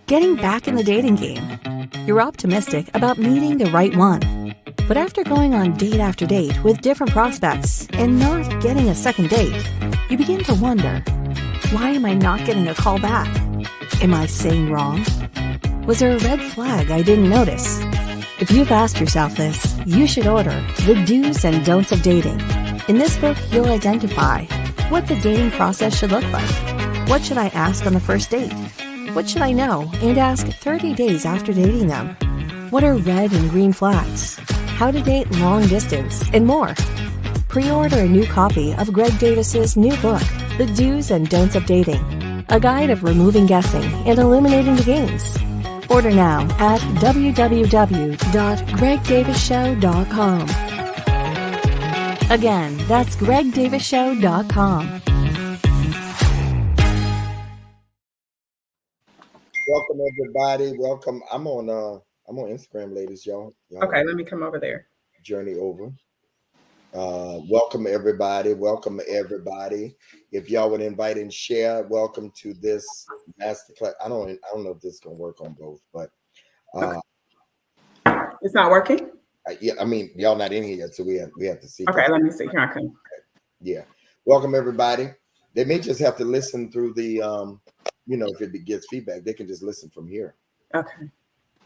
getting back in the dating game. You're optimistic about meeting the right one. But after going on date after date with different prospects and not getting a second date, you begin to wonder, why am I not getting a call back? Am I saying wrong? Was there a red flag I didn't notice? If you've asked yourself this, you should order The Do's and Don'ts of Dating. In this book, you'll identify what the dating process should look like. What should I ask on the first date? What should I know and ask 30 days after dating them? What are red and green flags? How to date long distance, and more. Pre-order a new copy of Greg Davis's new book, The Do's and Don'ts of Dating, a guide of removing guessing and eliminating the games. Order now at www.gregdavisshow.com. Again, that's gregdavisshow.com. Welcome everybody. Welcome. I'm on Instagram, ladies, y'all. Okay, let me come over there. Journey over. Welcome everybody. Welcome everybody. If y'all would invite and share, welcome to this masterclass. I don't know if this is gonna work on both, but okay. It's not working. Yeah, I mean y'all not in here yet, so we have to see. Okay, let me see. Here I come. Yeah, welcome everybody. They may just have to listen through the if it gets feedback, they can just listen from here. Okay.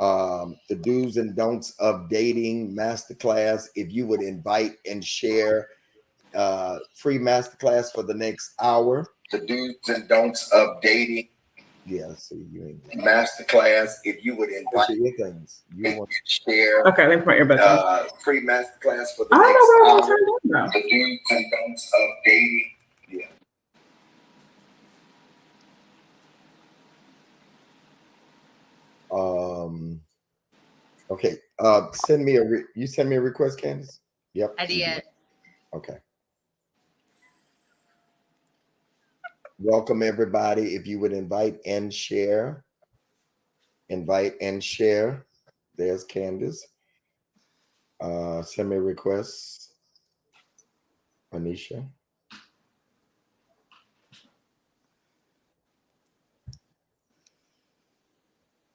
The Do's and Don'ts of Dating Masterclass. If you would invite and share, free masterclass for the next hour. The Do's and Don'ts of Dating. Yeah, see you ain't masterclass. If you would invite your things, you want to share. Okay, let me put your earbuds. Free masterclass for the next hour. The Do's and Don'ts of Dating. Yeah. Okay. Send me a request, Candace? Yep. I did. Okay. Welcome everybody. If you would invite and share. There's Candace. Send me a request. Anisha.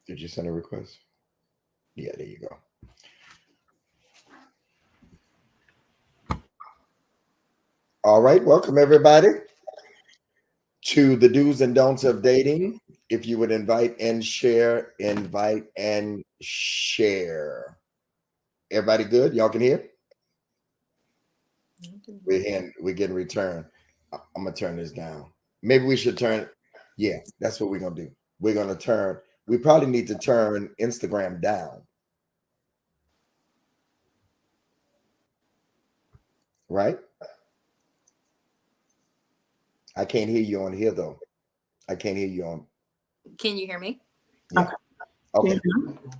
Did you send a request? Yeah, there you go. All right, welcome everybody to the Do's and Don'ts of Dating. If you would invite and share. Everybody good? Y'all can hear? We're getting return. I'm gonna turn this down. Maybe we should turn. Yeah, that's what we're gonna do. We're gonna turn. We probably need to turn Instagram down. Right? I can't hear you on here though. I can't hear you on. Can you hear me? Yeah. Okay.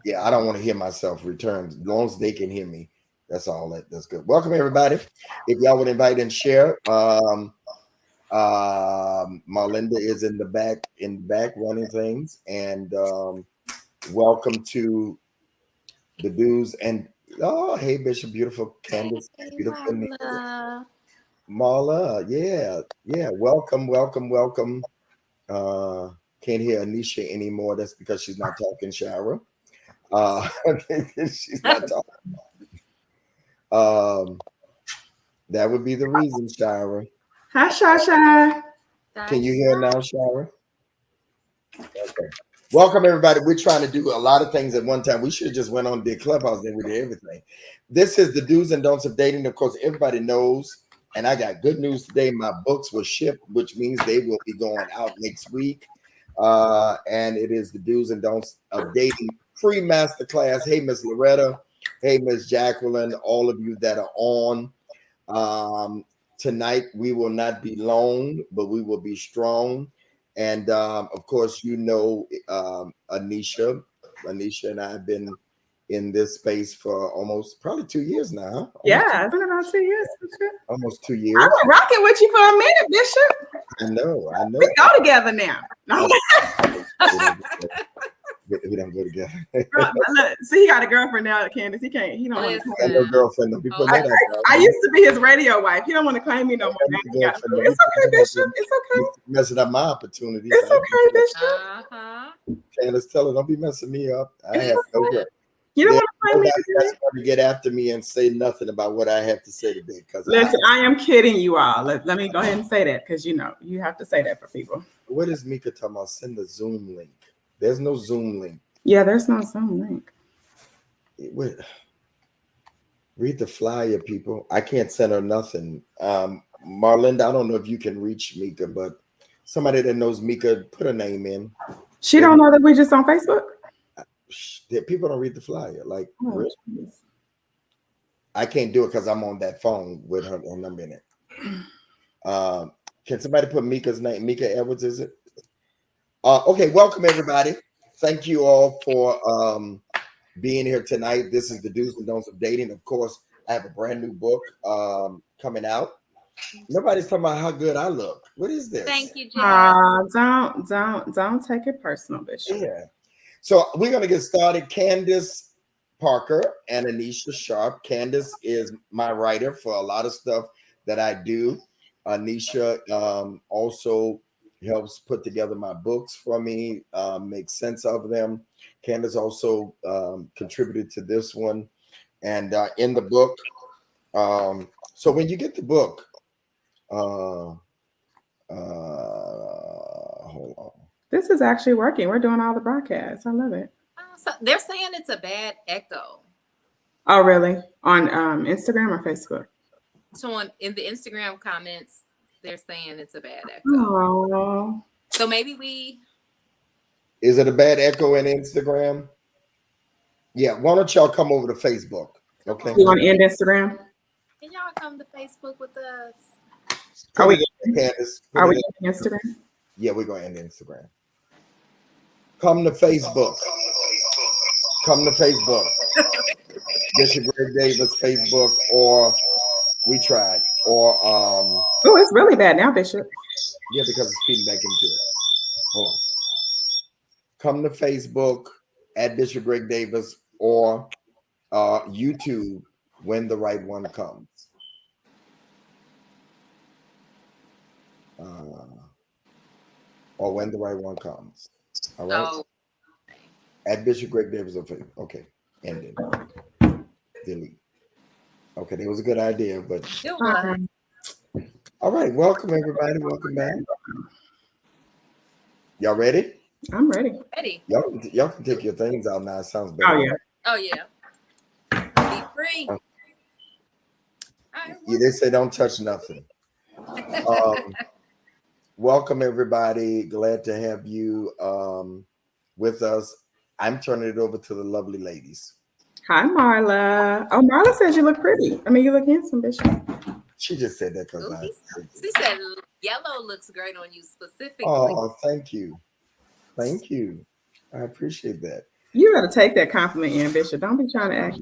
Yeah, I don't want to hear myself return. As long as they can hear me, that's all. That's good. Welcome everybody. If y'all would invite and share. Marlinda is in the back running things, and welcome to the Do's and hey Bishop, beautiful Candace, beautiful Marla, yeah, welcome. Can't hear Anisha anymore. That's because she's not talking, Shara. She's not talking. That would be the reason, Shara. Hi, Shasha. Can you hear now, Shara? Okay. Welcome, everybody. We're trying to do a lot of things at one time. We should have just went on the Clubhouse, then we did everything. This is the Do's and Don'ts of Dating. Of course, everybody knows, and I got good news today. My books were shipped, which means they will be going out next week. And it is the Do's and Don'ts of Dating free masterclass. Hey, Miss Loretta. Hey, Miss Jacqueline. All of you that are on. Tonight, we will not be lone, but we will be strong. And of course, Anisha and I have been in this space for probably 2 years now. Huh? Yeah, it's been about 2 years. Almost 2 years. I've been rocking with you for a minute, Bishop. I know. We go together now. We don't go together. See, he got a girlfriend now, Candace. He don't want to claim no girlfriend. Don't be putting that out. I used to be his radio wife. He don't want to claim me no more. It's okay, Bishop. It's okay. Messing up my opportunities. It's okay, Bishop. Candace, tell her, don't be messing me up. I have no girl. You don't want to play me Nobody that's going to get after me and say nothing about what I have to say today. Listen, I am kidding you all. Let me go ahead and say that because you have to say that for people. What is Mika talking about? Send the Zoom link. There's no Zoom link. Yeah, there's no Zoom link. Read the flyer, people. I can't send her nothing. Marlinda, I don't know if you can reach Mika, but somebody that knows Mika, put a name in. She don't know that we just on Facebook? People don't read the flyer. Like, really? Geez. I can't do it because I'm on that phone with her number in it. Can somebody put Mika's name? Mika Edwards, is it? Okay, welcome everybody. Thank you all for being here tonight. This is the Do's and Don'ts of Dating. Of course, I have a brand new book coming out. Nobody's talking about how good I look. What is this? Thank you, Jay. Don't take it personal, Bishop. Yeah. So we're gonna get started. Candace Parker and Anisha Sharp. Candace is my writer for a lot of stuff that I do. Anisha also helps put together my books for me, make sense of them. Candace also contributed to this one. And in the book, so when you get the book, hold on. This is actually working. We're doing all the broadcasts. I love it. So they're saying it's a bad echo. Oh, really? On Instagram or Facebook? So in the Instagram comments, they're saying it's a bad echo. Oh. So maybe Is it a bad echo in Instagram? Yeah, why don't y'all come over to Facebook? Okay. You want to end Instagram? Can y'all come to Facebook with us? Are we Candace? Are we ending Instagram? Yeah, we're going to end Instagram. Come to Facebook. Come to Facebook. Bishop Greg Davis Facebook, or we tried, or oh, it's really bad now, Bishop. Yeah, because it's feeding back into it. Hold on. Come to Facebook at Bishop Greg Davis, or YouTube when the right one comes. Or when the right one comes. All right. Oh. At Bishop Greg Davis. Okay. Ending. Delete. Okay, that was a good idea, but all right. Welcome everybody. Welcome back. Y'all ready? I'm ready. Ready. Y'all can take your things out now. It sounds better. Oh yeah. Be free. Yeah, they say don't touch nothing. Welcome everybody. Glad to have you with us. I'm turning it over to the lovely ladies. Hi, Marla. Oh, Marla says you look pretty. I mean, you look handsome, Bishop. She just said that because she said yellow looks great on you specifically. Oh, thank you. Thank you. I appreciate that. You got to take that compliment in, Bishop. Don't be trying to act.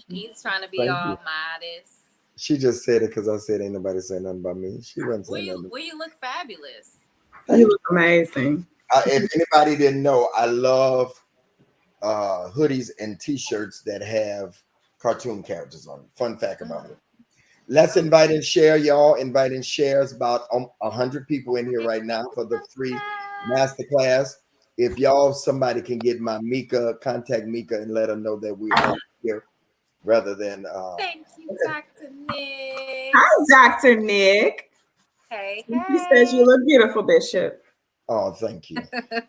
He's trying to be all modest. She just said it because I said ain't nobody saying nothing about me. She wasn't saying nothing. Well, you look fabulous. You look amazing. If anybody didn't know, I love hoodies and t-shirts that have cartoon characters on them. Fun fact about it. Let's invite and share, y'all. Invite and share. It's about 100 people in here right now for the free masterclass. If somebody can get my Mika, contact Mika and let her know that we're here rather than. Thank you, Dr. Nick. Hi, Dr. Nick. Hey. He says you look beautiful, Bishop. Oh, thank you.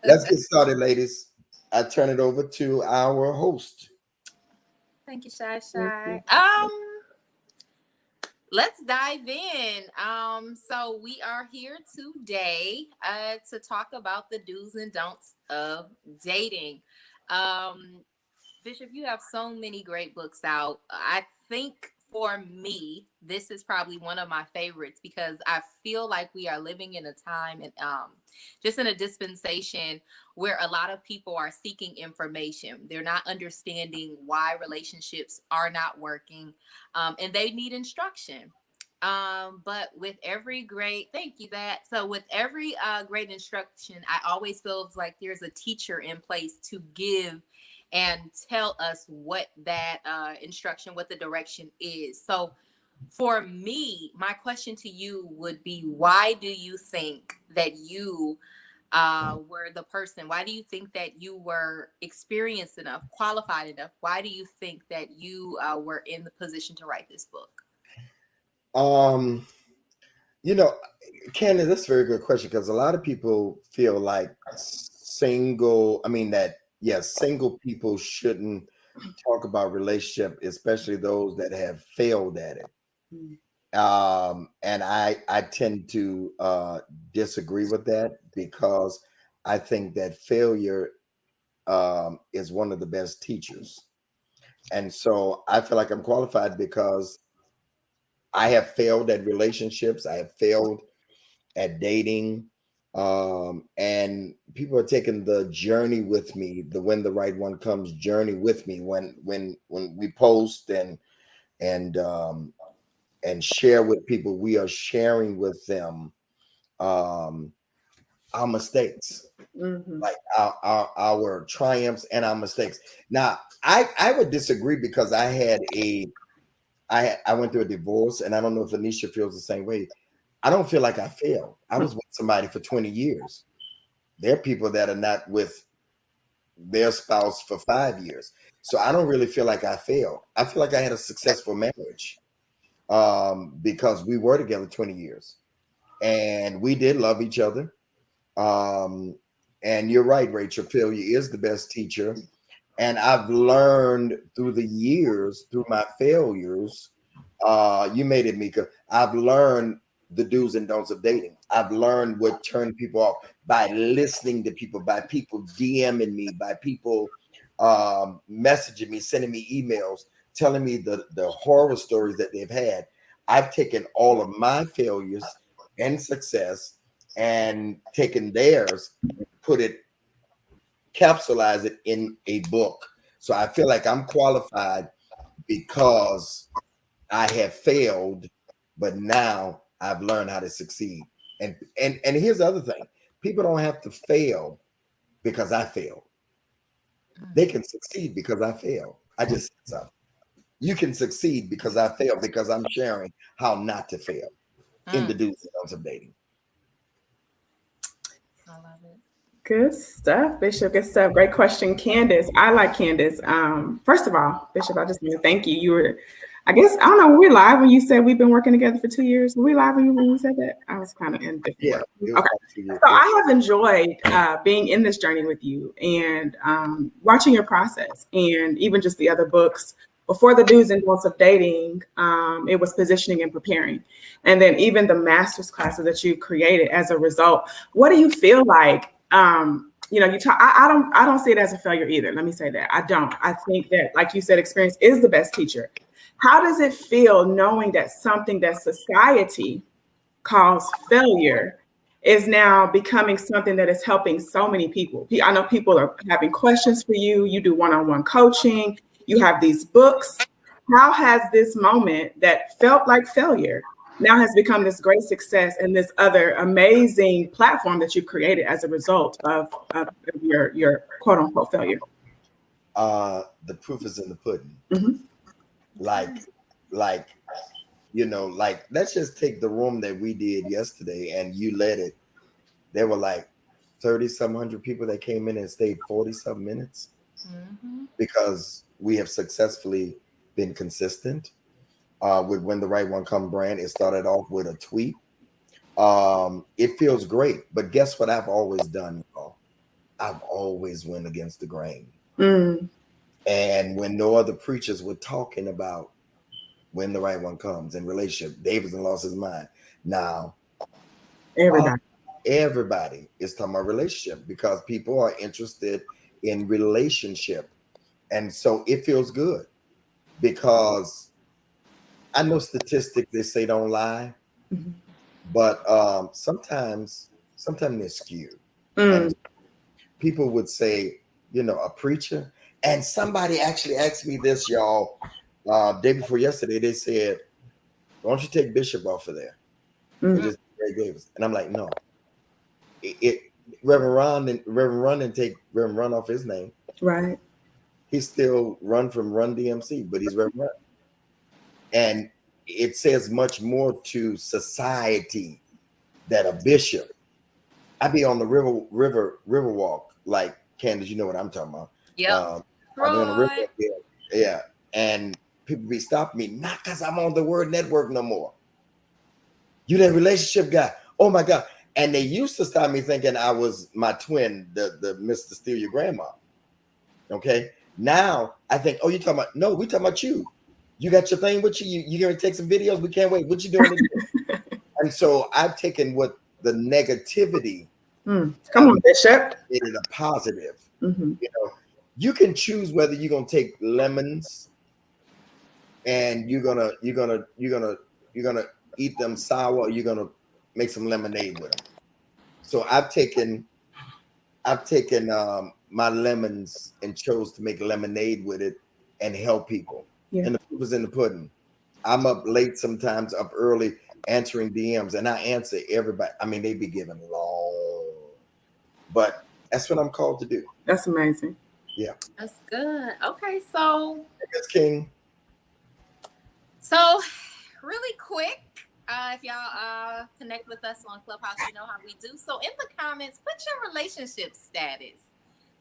Let's get started, ladies. I turn it over to our host. Thank you, Shy. Let's dive in. So we are here today to talk about the do's and don'ts of dating. Bishop, you have so many great books out. I think for me, this is probably one of my favorites because I feel like we are living in a time and just in a dispensation where a lot of people are seeking information. They're not understanding why relationships are not working, and they need instruction. But with every great, with every great instruction, I always feel like there's a teacher in place to give and tell us what that instruction, what the direction is. So for me, my question to you would be, why do you think that you were the person? Why do you think that you were experienced enough, qualified enough? Why do you think that you were in the position to write this book? You know, Candace, that's a very good question, because a lot of people feel like single people shouldn't talk about relationship, especially those that have failed at it. And I tend to disagree with that, because I think that failure is one of the best teachers. And so I feel like I'm qualified because I have failed at relationships. I have failed at dating. And people are taking the journey with me, the when the right one comes journey with me, when we post and share with people, we are sharing with them our mistakes, like our triumphs and our mistakes. Now, I would disagree, because I went through a divorce, and I don't know if Anisha feels the same way. I don't feel like I failed. I was with somebody for 20 years. There are people that are not with their spouse for 5 years. So I don't really feel like I failed. I feel like I had a successful marriage, because we were together 20 years and we did love each other. And you're right, Rachel, failure is the best teacher. And I've learned through the years, through my failures, you made it, Mika. I've learned the do's and don'ts of dating. I've learned what turned people off by listening to people, by people DMing me, by people messaging me, sending me emails, telling me the horror stories that they've had. I've taken all of my failures and success and taken theirs, capsulize it in a book. So I feel like I'm qualified because I have failed, but now I've learned how to succeed. And here's the other thing. People don't have to fail because I failed. They can succeed because I failed. I just said so. You can succeed because I failed, because I'm sharing how not to fail in the do's and don'ts of dating. I love it. Good stuff, Bishop. Good stuff. Great question, Candace. I like Candace. First of all, Bishop, I just want to thank you. You were, I guess, I don't know, were we live when you said we've been working together for 2 years? Were we live when you said that? I was kind of in different. Yeah. Okay. So I have enjoyed being in this journey with you and watching your process, and even just the other books. Before the do's and don'ts of dating, it was positioning and preparing. And then even the master's classes that you've created as a result. What do you feel like? You talk, I don't see it as a failure either. Let me say that. I don't. I think that, like you said, experience is the best teacher. How does it feel knowing that something that society calls failure is now becoming something that is helping so many people? I know people are having questions for you. You do one-on-one coaching. You have these books. How has this moment that felt like failure now has become this great success and this other amazing platform that you've created as a result of your quote unquote failure? The proof is in the pudding. Like, let's just take the room that we did yesterday and you led it. There were like 30-some hundred people that came in and stayed 40-some minutes because we have successfully been consistent. With When the Right One Come brand, it started off with a tweet. It feels great, but guess what I've always done, y'all? I've always went against the grain. And when no other preachers were talking about when the right one comes in relationship, Davidson lost his mind. Now, everybody is talking about relationship because people are interested in relationship. And so it feels good because I know statistics, they say don't lie, but sometimes they're skewed. And people would say, a preacher, and somebody actually asked me this, y'all, day before yesterday. They said, why don't you take Bishop off of there? And just Ray Davis. And I'm like, no. Reverend Run and take Reverend Run off his name. Right. He's still Run from Run DMC, but he's Reverend Run. And it says much more to society that a bishop I be on the river walk, like Candace, you know what I'm talking about. Yep. I be on the river, Right. yeah, and people be stopping me, not because I'm on the Word Network no more. You that relationship guy? Oh my God! And they used to stop me thinking I was my twin, the Mr. Steal Your Grandma. Okay, now I think, oh, you talking about? No, we talking about you. You got your thing with you. You gonna take some videos? We can't wait. What you doing today? And so I've taken what the negativity. Come on, Bishop. Made it a positive. Mm-hmm. You know, you can choose whether you're gonna take lemons and you're gonna eat them sour, or you're gonna make some lemonade with them. So I've taken my lemons and chose to make lemonade with it and help people. Yeah. And the proof is in the pudding. I'm up late sometimes, up early, answering DMs, and I answer everybody. I mean, they be giving long, but that's what I'm called to do. That's amazing. Yeah. That's good. Okay, so It's King. So really quick, if y'all connect with us on Clubhouse, you know how we do. So in the comments, put your relationship status.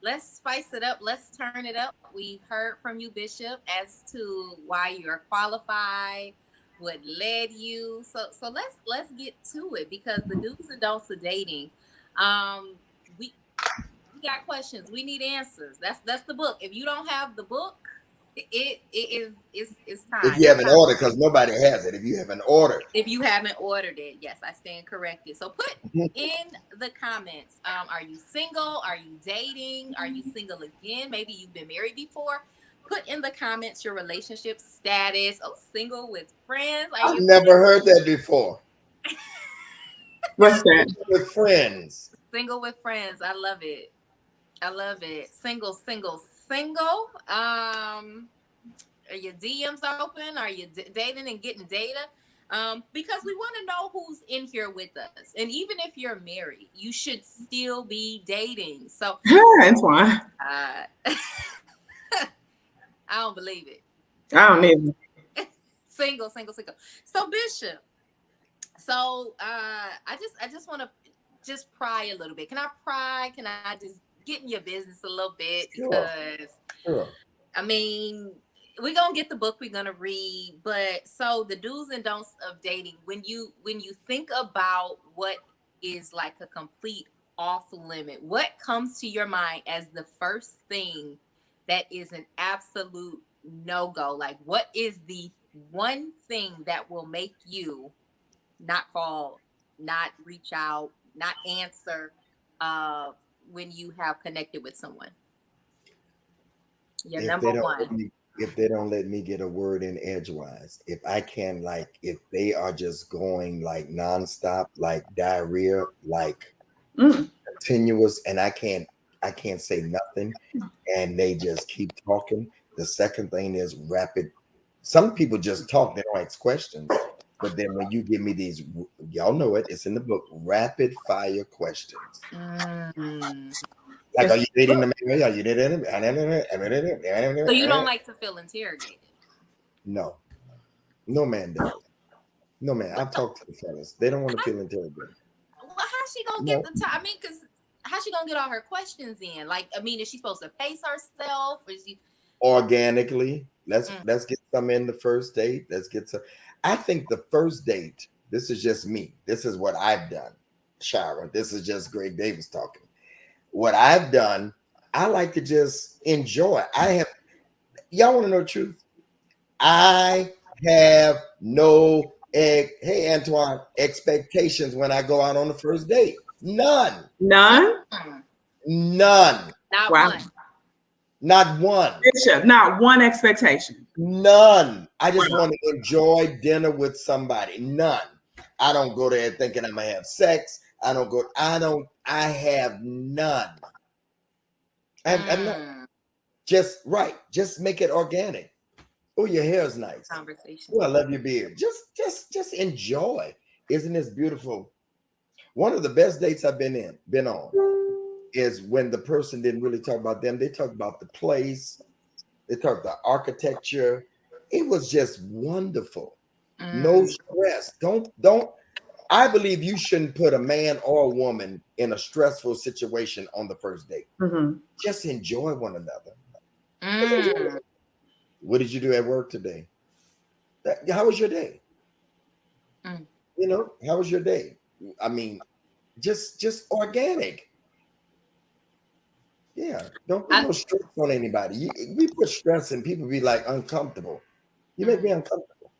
Let's spice it up. Let's turn it up. We heard from you, Bishop, as to why you're qualified, what led you. So let's get to it, because the do's and don'ts of dating. We got questions. We need answers. That's the book. If you don't have the book, it's time. If you haven't ordered, because nobody has it. If you haven't ordered. If you haven't ordered it, yes, I stand corrected. So put in the comments, are you single? Are you dating? Are you single again? Maybe you've been married before. Put in the comments your relationship status. Oh, single with friends. I've never heard that before. What's that? With friends. Single with friends. I love it. I love it. Single. Are your DMs open? Are you dating and getting data? Because we want to know who's in here with us. And even if you're married, you should still be dating. So Antoine. I don't believe it. I don't either. Single. So Bishop, I just want to just pry a little bit. Can I pry? Can I just get in your business a little bit? Because Sure. I mean, we're gonna get the book, we're gonna read, but so the do's and don'ts of dating, when you think about what is like a complete off limit, what comes to your mind as the first thing that is an absolute no-go? Like, what is the one thing that will make you not call, not reach out, not answer when you have connected with someone? Your number one. If they don't let me get a word in edgewise, if I can, like, if they are just going like nonstop, like diarrhea, like continuous, and I can't say nothing, and they just keep talking. The second thing is rapid. Some people just talk, they don't ask questions. But then when you give me these, y'all know it, it's in the book, rapid fire questions. Like, are you dating the man? Are you dating him? So you don't like to feel interrogated? No. No man does. No man. I've talked to the fellas. They don't want to feel interrogated. Well, how's she gonna get the time? I mean, because how's she gonna get all her questions in? Like, I mean, is she supposed to pace herself? Or is she organically? Let's get some in the first date. Let's get some. I think the first date, this is just me. This is what I've done, Shara. This is just Greg Davis talking. What I've done, I like to just enjoy. Y'all want to know the truth? I have no, hey Antoine, expectations when I go out on the first date. None. None? None. Not one. Not one. Bishop, not one expectation. None. I just want to enjoy dinner with somebody. None. I don't go there thinking I'm gonna have sex. I have none. I'm not. Just right. Just make it organic. Oh, your hair is nice. Conversation. Oh, I love your beard. Just enjoy. Isn't this beautiful? One of the best dates I've been on is when the person didn't really talk about them. They talked about the place. They talked about the architecture. It was just wonderful. No stress. Don't. I believe you shouldn't put a man or a woman in a stressful situation on the first date. Mm-hmm. Just enjoy one another. Mm. What did you do at work today? How was your day? Mm. You know, how was your day? I mean, just organic. Yeah, don't put no stress on anybody. We put stress and people be like uncomfortable. You make me uncomfortable.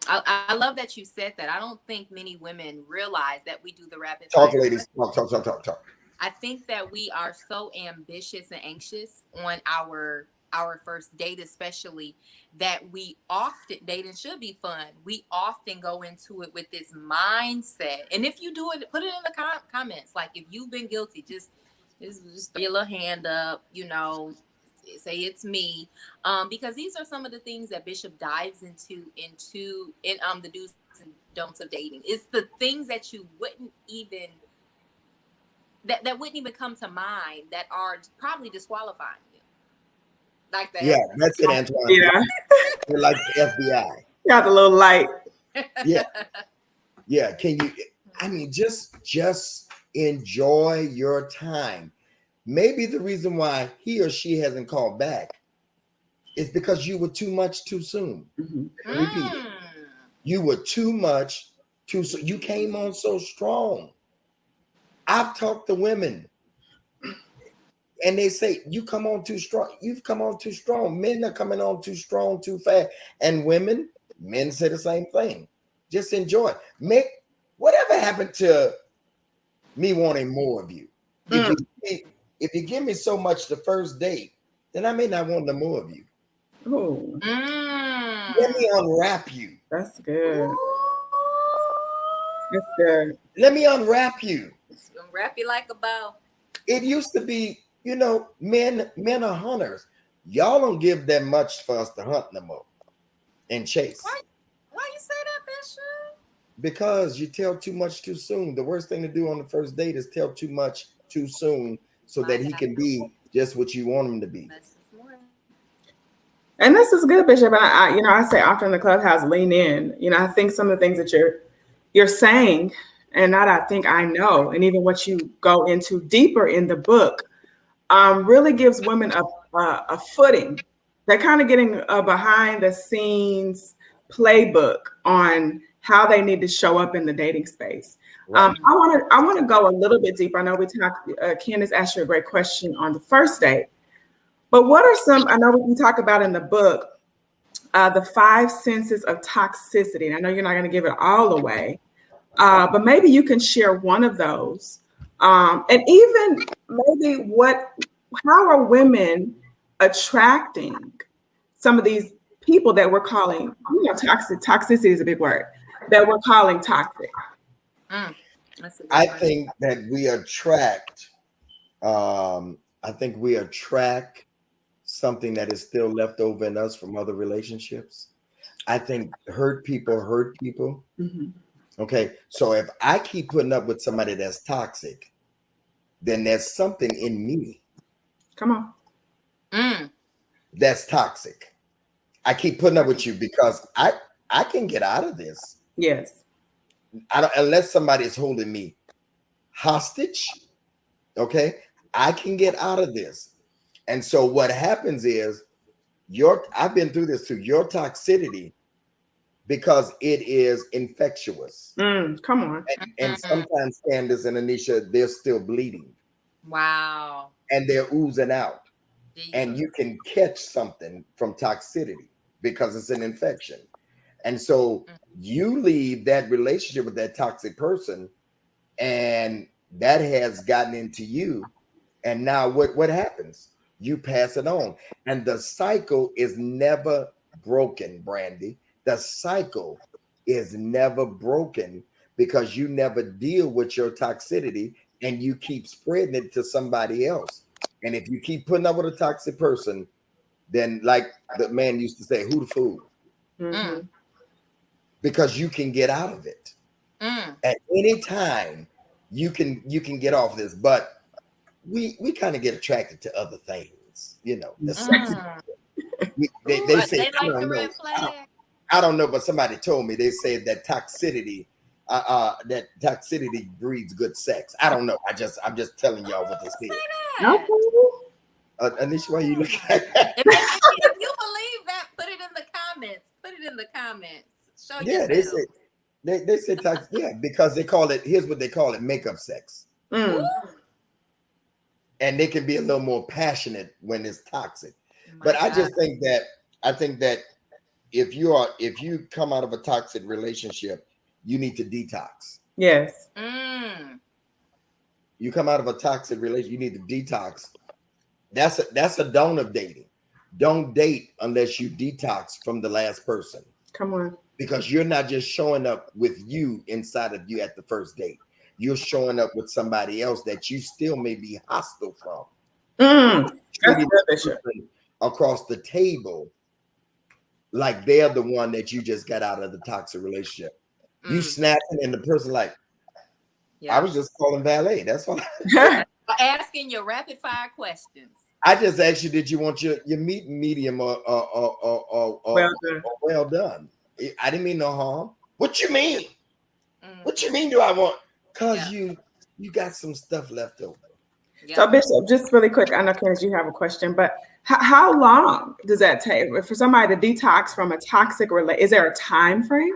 I love that you said that. I don't think many women realize that we do the rapid Talk, fire. ladies. Talk. I think that we are so ambitious and anxious on our first date, especially, that we often, dating should be fun. We often go into it with this mindset. And if you do it, put it in the comments. Like, if you've been guilty, just throw your little hand up, say it's me. Because these are some of the things that Bishop dives into in the do's and don'ts of dating. It's the things that you wouldn't even that wouldn't even come to mind, that are probably disqualifying you. Like that. Yeah, that's it, Antoine. Yeah. You're like the FBI. Got the little light. Yeah. Can you? I mean, just enjoy your time. Maybe the reason why he or she hasn't called back is because you were too much too soon. Mm-hmm. Repeat it. You were too much too soon. You came on so strong. I've talked to women and they say, you come on too strong. You've come on too strong. Men are coming on too strong, too fast. And men say the same thing. Just enjoy. Whatever happened to me wanting more of you? If you give me so much the first date, then I may not want no more of you. Oh, Let me unwrap you. that's good. That's good. Let me unwrap you. Wrap you like a bow. It used to be, men are hunters. Y'all don't give that much for us to hunt no more and chase. Why you say that, Bishop? Because you tell too much too soon. The worst thing to do on the first date is tell too much too soon so that he can be just what you want him to be. And this is good, Bishop. And I say often in the clubhouse, lean in. I think some of the things that you're saying, and that I think I know, and even what you go into deeper in the book, really gives women a footing. They're kind of getting a behind the scenes playbook on how they need to show up in the dating space. Right. I want to go a little bit deeper. I know we talked. Candace asked you a great question on the first date, but what are some? I know we talk about in the book the 5 senses of toxicity. And I know you're not going to give it all away, but maybe you can share one of those, and even maybe how are women attracting some of these people that we're calling, toxic? Toxicity is a big word that we're calling toxic. I think that we attract. Something that is still left over in us from other relationships. I think hurt people hurt people. Mm-hmm. Okay, so if I keep putting up with somebody that's toxic, then there's something in me. Come on. That's toxic. I keep putting up with you because I can get out of this. Yes. Unless somebody is holding me hostage. Okay, I can get out of this. And so what happens is I've been through this too, your toxicity, because it is infectious. Come on. And sometimes Candace and Anisha, they're still bleeding. Wow. And they're oozing out. Jesus. And you can catch something from toxicity because it's an infection. And so you leave that relationship with that toxic person, and that has gotten into you. And now what happens? You pass it on. And the cycle is never broken, Brandy. The cycle is never broken because you never deal with your toxicity and you keep spreading it to somebody else. And if you keep putting up with a toxic person, then like the man used to say, who the fool? Mm-hmm. Because you can get out of it. At any time, you can get off this. But we kind of get attracted to other things, the sexy. They say, they like the red flag. I don't know, but somebody told me, they say that toxicity that toxicity breeds good sex. I don't know. I'm just telling y'all what they said. Okay. Anisha, why you look at that? If you believe that, put it in the comments. Put it in the comments. Show yourself. They say toxic. Yeah, because they call it. Here's what they call it: makeup sex. Mm. And they can be a little more passionate when it's toxic. But I just think that if you come out of a toxic relationship, you need to detox. Yes. You come out of a toxic relationship, you need to detox. That's a don't of dating. Don't date unless you detox from the last person. Come on. Because you're not just showing up with you inside of you at the first date. You're showing up with somebody else that you still may be hostile from. Across the table, like they're the one that you just got out of the toxic relationship. You snapping and the person like, I was just calling valet. That's all. Asking your rapid fire questions. I just asked you, did you want your meat medium or well done? I didn't mean no harm. What you mean? What you mean do I want? Because you got some stuff left over. Yeah. So Bishop, just really quick, I know Candace, you have a question, but how long does that take for somebody to detox from a toxic relationship? Is there a time frame?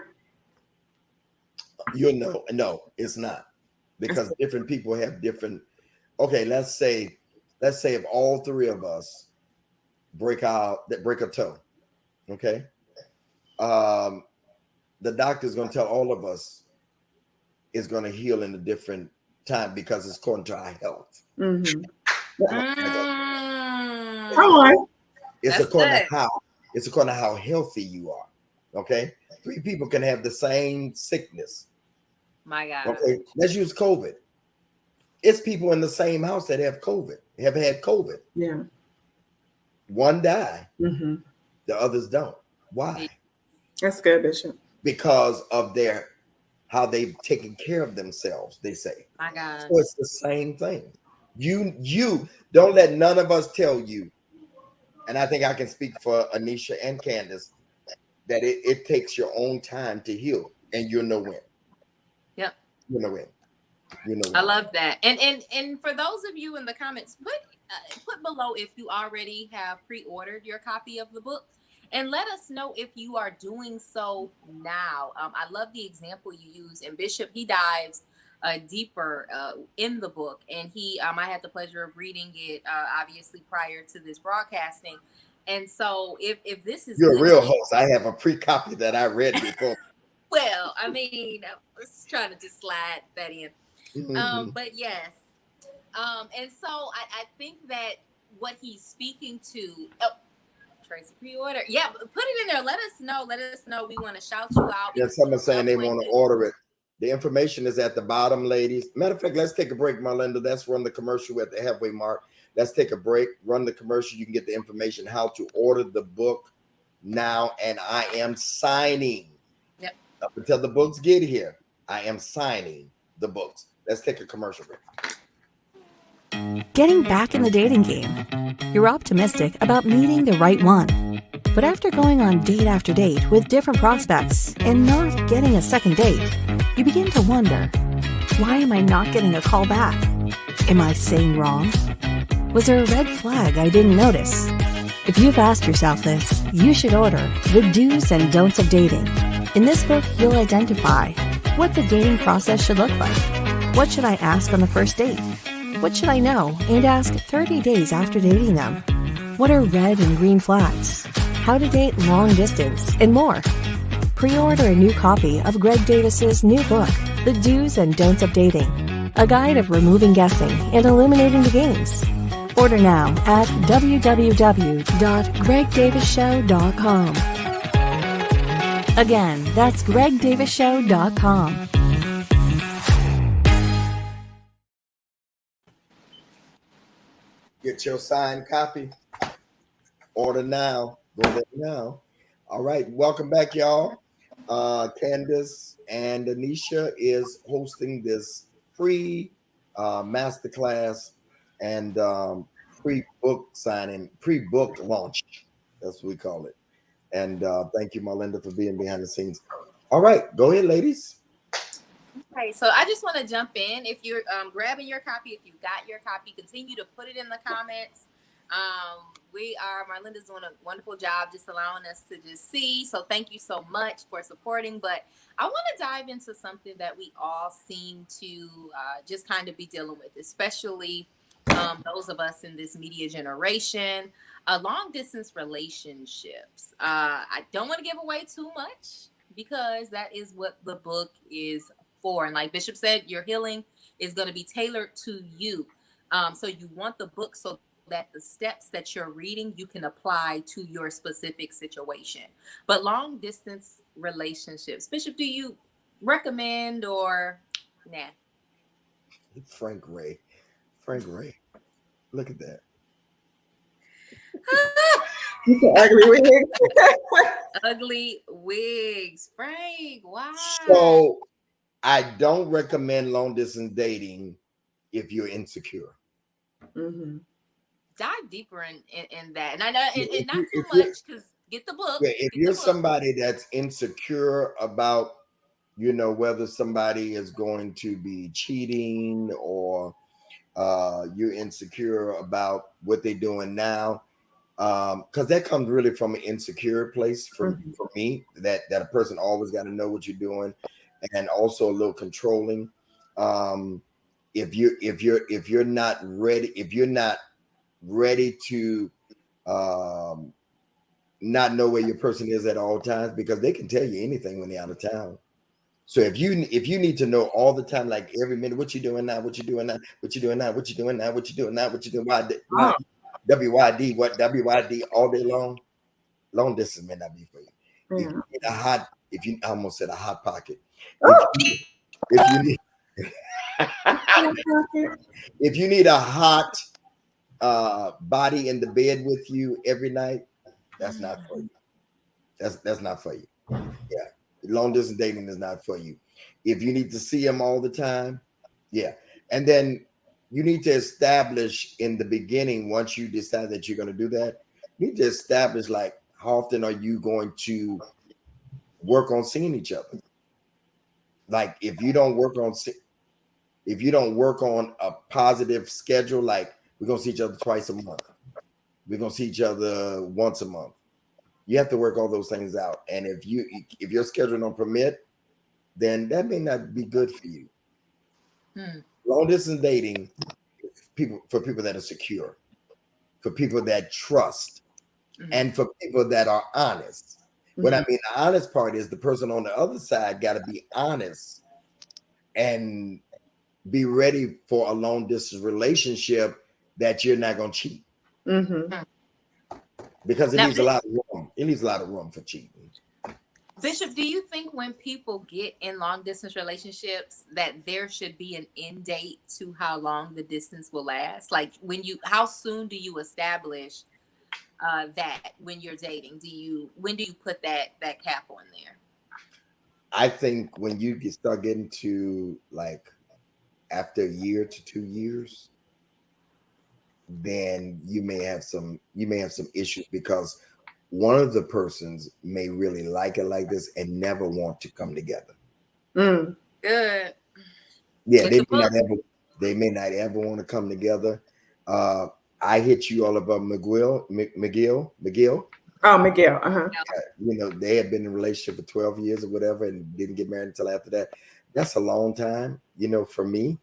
No, it's not, because different people have different. Okay, let's say if all three of us break a toe, okay, the doctor's going to tell all of us it's going to heal in a different time because it's according to our health. Mm-hmm. Come on. It's according to how healthy you are. Okay, 3 people can have the same sickness. My God. Okay, let's use COVID. It's people in the same house that have had COVID. Yeah. One die, the others don't. Why? That's good, Bishop. Because of how they've taken care of themselves, they say. My God. So it's the same thing. You don't let none of us tell you, and I think I can speak for Anisha and Candace, that it takes your own time to heal, and you'll know when. Yep. You'll know when. I love that. And for those of you in the comments, put below if you already have pre-ordered your copy of the book, and let us know if you are doing so now. I love the example you use, and Bishop, he dives deeper in the book, and I had the pleasure of reading it obviously prior to this broadcasting. And so if this is, you're a real host, I have a pre-copy that I read before. Well, I mean, I was trying to just slide that in. But yes. And so I think that what he's speaking to, Tracy, pre-order. Yeah, put it in there. Let us know. We want to shout you out. Yeah, someone's saying they want to order it. The information is at the bottom, ladies. Matter of fact, let's take a break, Marlinda. Let's run the commercial at the halfway mark. Let's take a break, run the commercial. You can get the information how to order the book now. And I am signing. Yep. Up until the books get here, I am signing the books. Let's take a commercial break. Getting back in the dating game. You're optimistic about meeting the right one. But after going on date after date with different prospects and not getting a second date, you begin to wonder, why am I not getting a call back? Am I saying wrong? Was there a red flag I didn't notice? If you've asked yourself this, you should order The Do's and Don'ts of Dating. In this book, you'll identify what the dating process should look like. What should I ask on the first date? What should I know and ask 30 days after dating them? What are red and green flags? How to date long distance, and more. Pre-order a new copy of Greg Davis's new book, The Do's and Don'ts of Dating, a guide of removing guessing and eliminating the games. Order now at www.gregdavisshow.com. Again, that's gregdavisshow.com. Get your signed copy. Order now. Go there now. All right. Welcome back, y'all. Candace and Anisha is hosting this free masterclass and pre-book signing, pre-book launch. That's what we call it. And thank you, Marlinda, for being behind the scenes. All right. Go ahead, ladies. Okay, so I just want to jump in. If you're grabbing your copy, if you got your copy, continue to put it in the comments. Marlinda's doing a wonderful job just allowing us to just see. So thank you so much for supporting. But I want to dive into something that we all seem to just kind of be dealing with, especially those of us in this media generation, long distance relationships. I don't want to give away too much because that is what the book is for. And like Bishop said, your healing is going to be tailored to you. So you want the book so that the steps that you're reading, you can apply to your specific situation. But long distance relationships, Bishop, do you recommend or nah? Frank Ray. Look at that. Ugly wigs. Ugly wigs. Frank, why? So I don't recommend long distance dating if you're insecure. Mm-hmm. Dive deeper in that. And I know and not too much, because get the book. Yeah, if you're somebody that's insecure about, whether somebody is going to be cheating, or you're insecure about what they're doing now, because that comes really from an insecure place for me, that a person always got to know what you're doing, and also a little controlling. If you're not ready to not know where your person is at all times, because they can tell you anything when they're out of town. So if you need to know all the time, like every minute, what you doing now, what you doing now, what you doing now, what you doing now, what you doing now, what you doing, WYD all day long, long distance may not be for you. If you need a hot, I almost said a hot pocket. If you need if you need a hot body in the bed with you every night, that's not for you. That's not for you. Yeah. Long distance dating is not for you. If you need to see him all the time, yeah. And then you need to establish in the beginning, once you decide that you're going to do that, you need to establish, like, how often are you going to work on seeing each other? Like, if you don't work on a positive schedule, like, we're going to see each other twice a month, we're going to see each other once a month, you have to work all those things out. And if your schedule don't permit, then that may not be good for you. Long distance dating for people that are secure, for people that trust, and for people that are honest. What I mean, the honest part is the person on the other side got to be honest and be ready for a long distance relationship that you're not going to cheat. Because it needs a lot of room. It needs a lot of room for cheating. Bishop, do you think when people get in long distance relationships that there should be an end date to how long the distance will last? Like, how soon do you establish that when you're dating? When do you put that cap on there? I think when you start getting to, like, after a year to 2 years, then you may have some issues, because one of the persons may really like it like this and never want to come together. Good. Yeah, they may not ever want to come together. I hit you all about McGill. Oh, Miguel. They had been in a relationship for 12 years or whatever and didn't get married until after that. That's a long time, for me,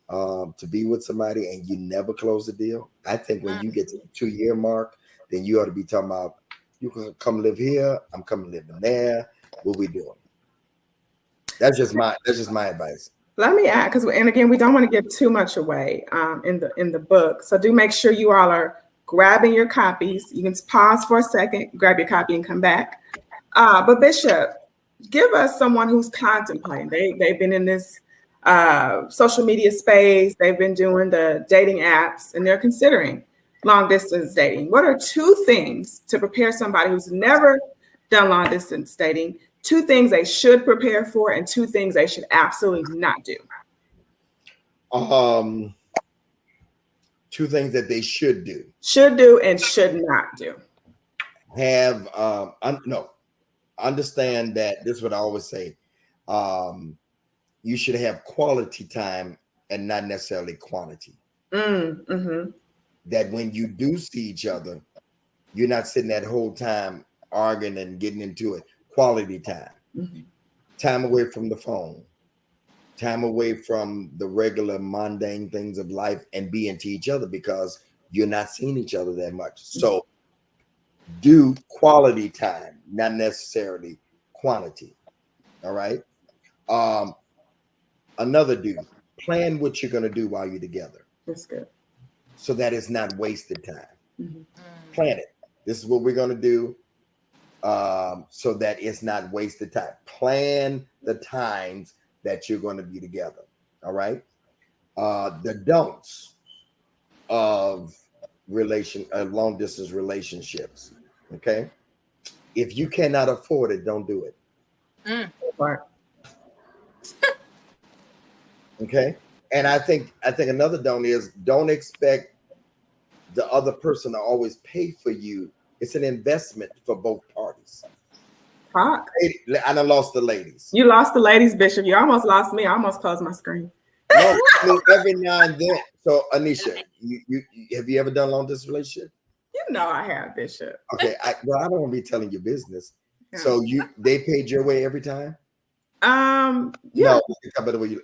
to be with somebody and you never close the deal. I think when you get to the 2-year mark, then you ought to be talking about, you can come live here, I'm coming living there. What we doing? That's just my advice. Let me add, and again, we don't want to give too much away in the book. So do make sure you all are grabbing your copies. You can pause for a second, grab your copy, and come back. But Bishop, give us someone who's contemplating. They've been in this social media space. They've been doing the dating apps, and they're considering long distance dating. What are 2 things to prepare somebody who's never done long distance dating? 2 things they should prepare for, and 2 things they should absolutely not do. 2 things that they should do. Should do and should not do. Understand that this is what I always say. you should have quality time and not necessarily quantity. Mm-hmm. That when you do see each other, you're not sitting that whole time arguing and getting into it. Quality time. Mm-hmm. Time away from the phone. Time away from the regular mundane things of life and being to each other because you're not seeing each other that much. So do quality time, not necessarily quantity. All right. Another do, plan what you're going to do while you're together. That's good. So that it's not wasted time. Mm-hmm. Plan it. This is what we're going to do. So that it's not wasted time. Plan the times that you're going to be together. All right. The don'ts of long distance relationships. Okay. If you cannot afford it, don't do it. Okay. And I think another don't is don't expect the other person to always pay for you. It's an investment for both parties. Talk. I done lost the ladies. You lost the ladies, Bishop. You almost lost me. I almost closed my screen. No, I mean, every now and then. So, Anisha, you have you ever done long distance relationship? You know I have, Bishop. Okay, I don't want to be telling your business. Yeah. So they paid your way every time? Yeah. No,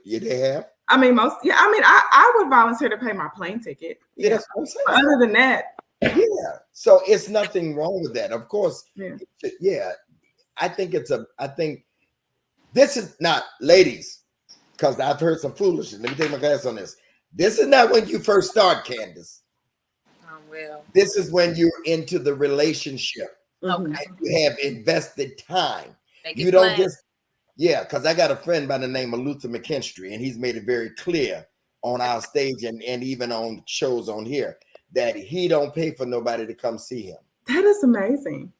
they have. I mean, I would volunteer to pay my plane ticket. Yeah, that's what I'm saying. Other than that, yeah. So it's nothing wrong with that. Of course, yeah. I think this is not, ladies, because I've heard some foolishness. Let me take my glass on this. This is not when you first start, Candace. Oh, well. This is when you're into the relationship. Okay. And you have invested time. You don't just, because I got a friend by the name of Luther McKinstry, and he's made it very clear on our stage and even on shows on here that he don't pay for nobody to come see him. That is amazing.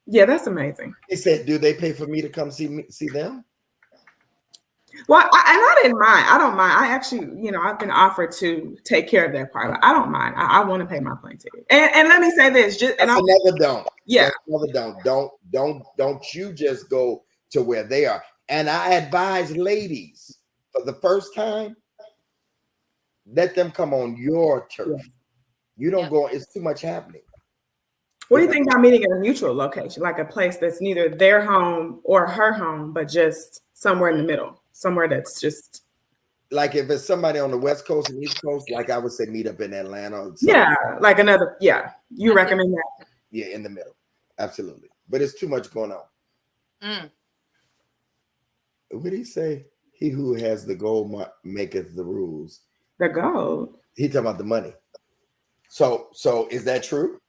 Yeah, that's amazing. He said, do they pay for me to come see them? Well, I didn't mind. I don't mind. I actually, I've been offered to take care of that part. I don't mind. I want to pay my plane ticket. And let me say this. Another don't. Yeah. That's another don't. Don't you just go to where they are. And I advise ladies, for the first time, let them come on your turf. Yeah. You don't go. It's too much happening. What do you think about meeting at a neutral location, like a place that's neither their home or her home, but just somewhere in the middle, somewhere that's just like if it's somebody on the West Coast and East Coast, like I would say, meet up in Atlanta. Yeah, like another. Yeah, you recommend that? Yeah, in the middle, absolutely. But it's too much going on. What did he say? He who has the gold maketh the rules. The gold. He talking about the money. So is that true?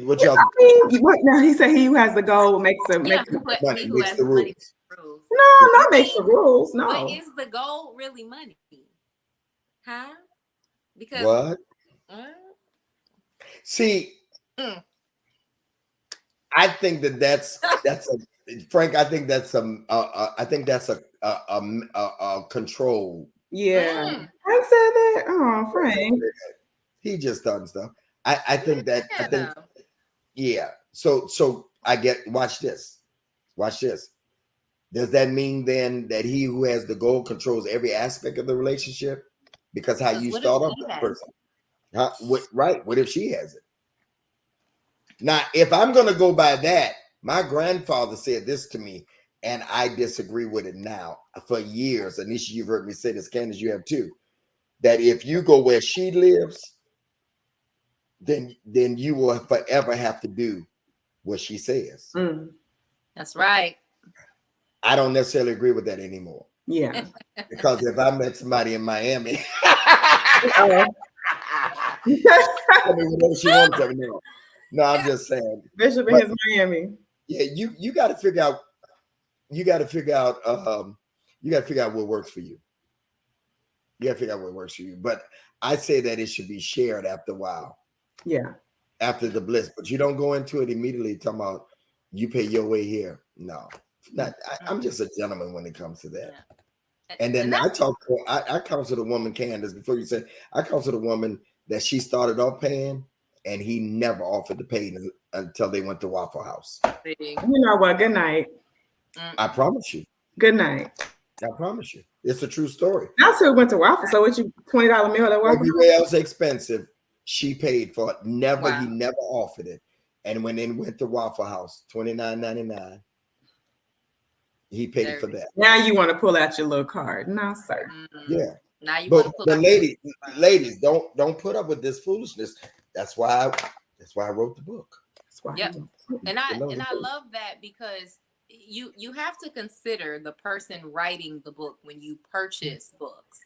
What y'all? No, he said he who has the gold makes the rules. No, not makes the rules. No. But is the goal really money? Huh? Because what? See, I think that's Frank. I think that's a control. Yeah, Frank said that. Oh, Frank. He just done stuff. I think. Yeah. So I get. Watch this. Does that mean then that he who has the goal controls every aspect of the relationship? Because how you start off that person. Right. What if she has it? Now, if I'm going to go by that, my grandfather said this to me, and I disagree with it now. For years, Anisha, you've heard me say this, Candace, you have too, that if you go where she lives, then you will forever have to do what she says. That's right. I don't necessarily agree with that anymore. Yeah. Because if I met somebody in Miami, she wants to know. No, I'm just saying. Bishop in his Miami. Yeah, you got to figure out. You got to figure out. You got to figure out what works for you. You got to figure out what works for you. But I say that it should be shared after a while. Yeah. After the bliss, but you don't go into it immediately talking about you pay your way here. No, not. I'm just a gentleman when it comes to that. Yeah. And then I counseled a woman, Candace, before you said, I counseled a woman that she started off paying and he never offered to pay until they went to Waffle House. You know what? Good night. I promise you. Good night. I promise you. It's a true story. I still went to Waffle. So what you $20 meal at Waffle? Everywhere else expensive, she paid for it. He Wow. never offered it. And when they went to Waffle House, $29.99, he paid for that. Now you want to pull out your little card. No, sir. Yeah. Now you But want to pull the out ladies, don't put up with this foolishness. That's why I wrote the book. That's why. Yep. And I love that, because you have to consider the person writing the book when you purchase books.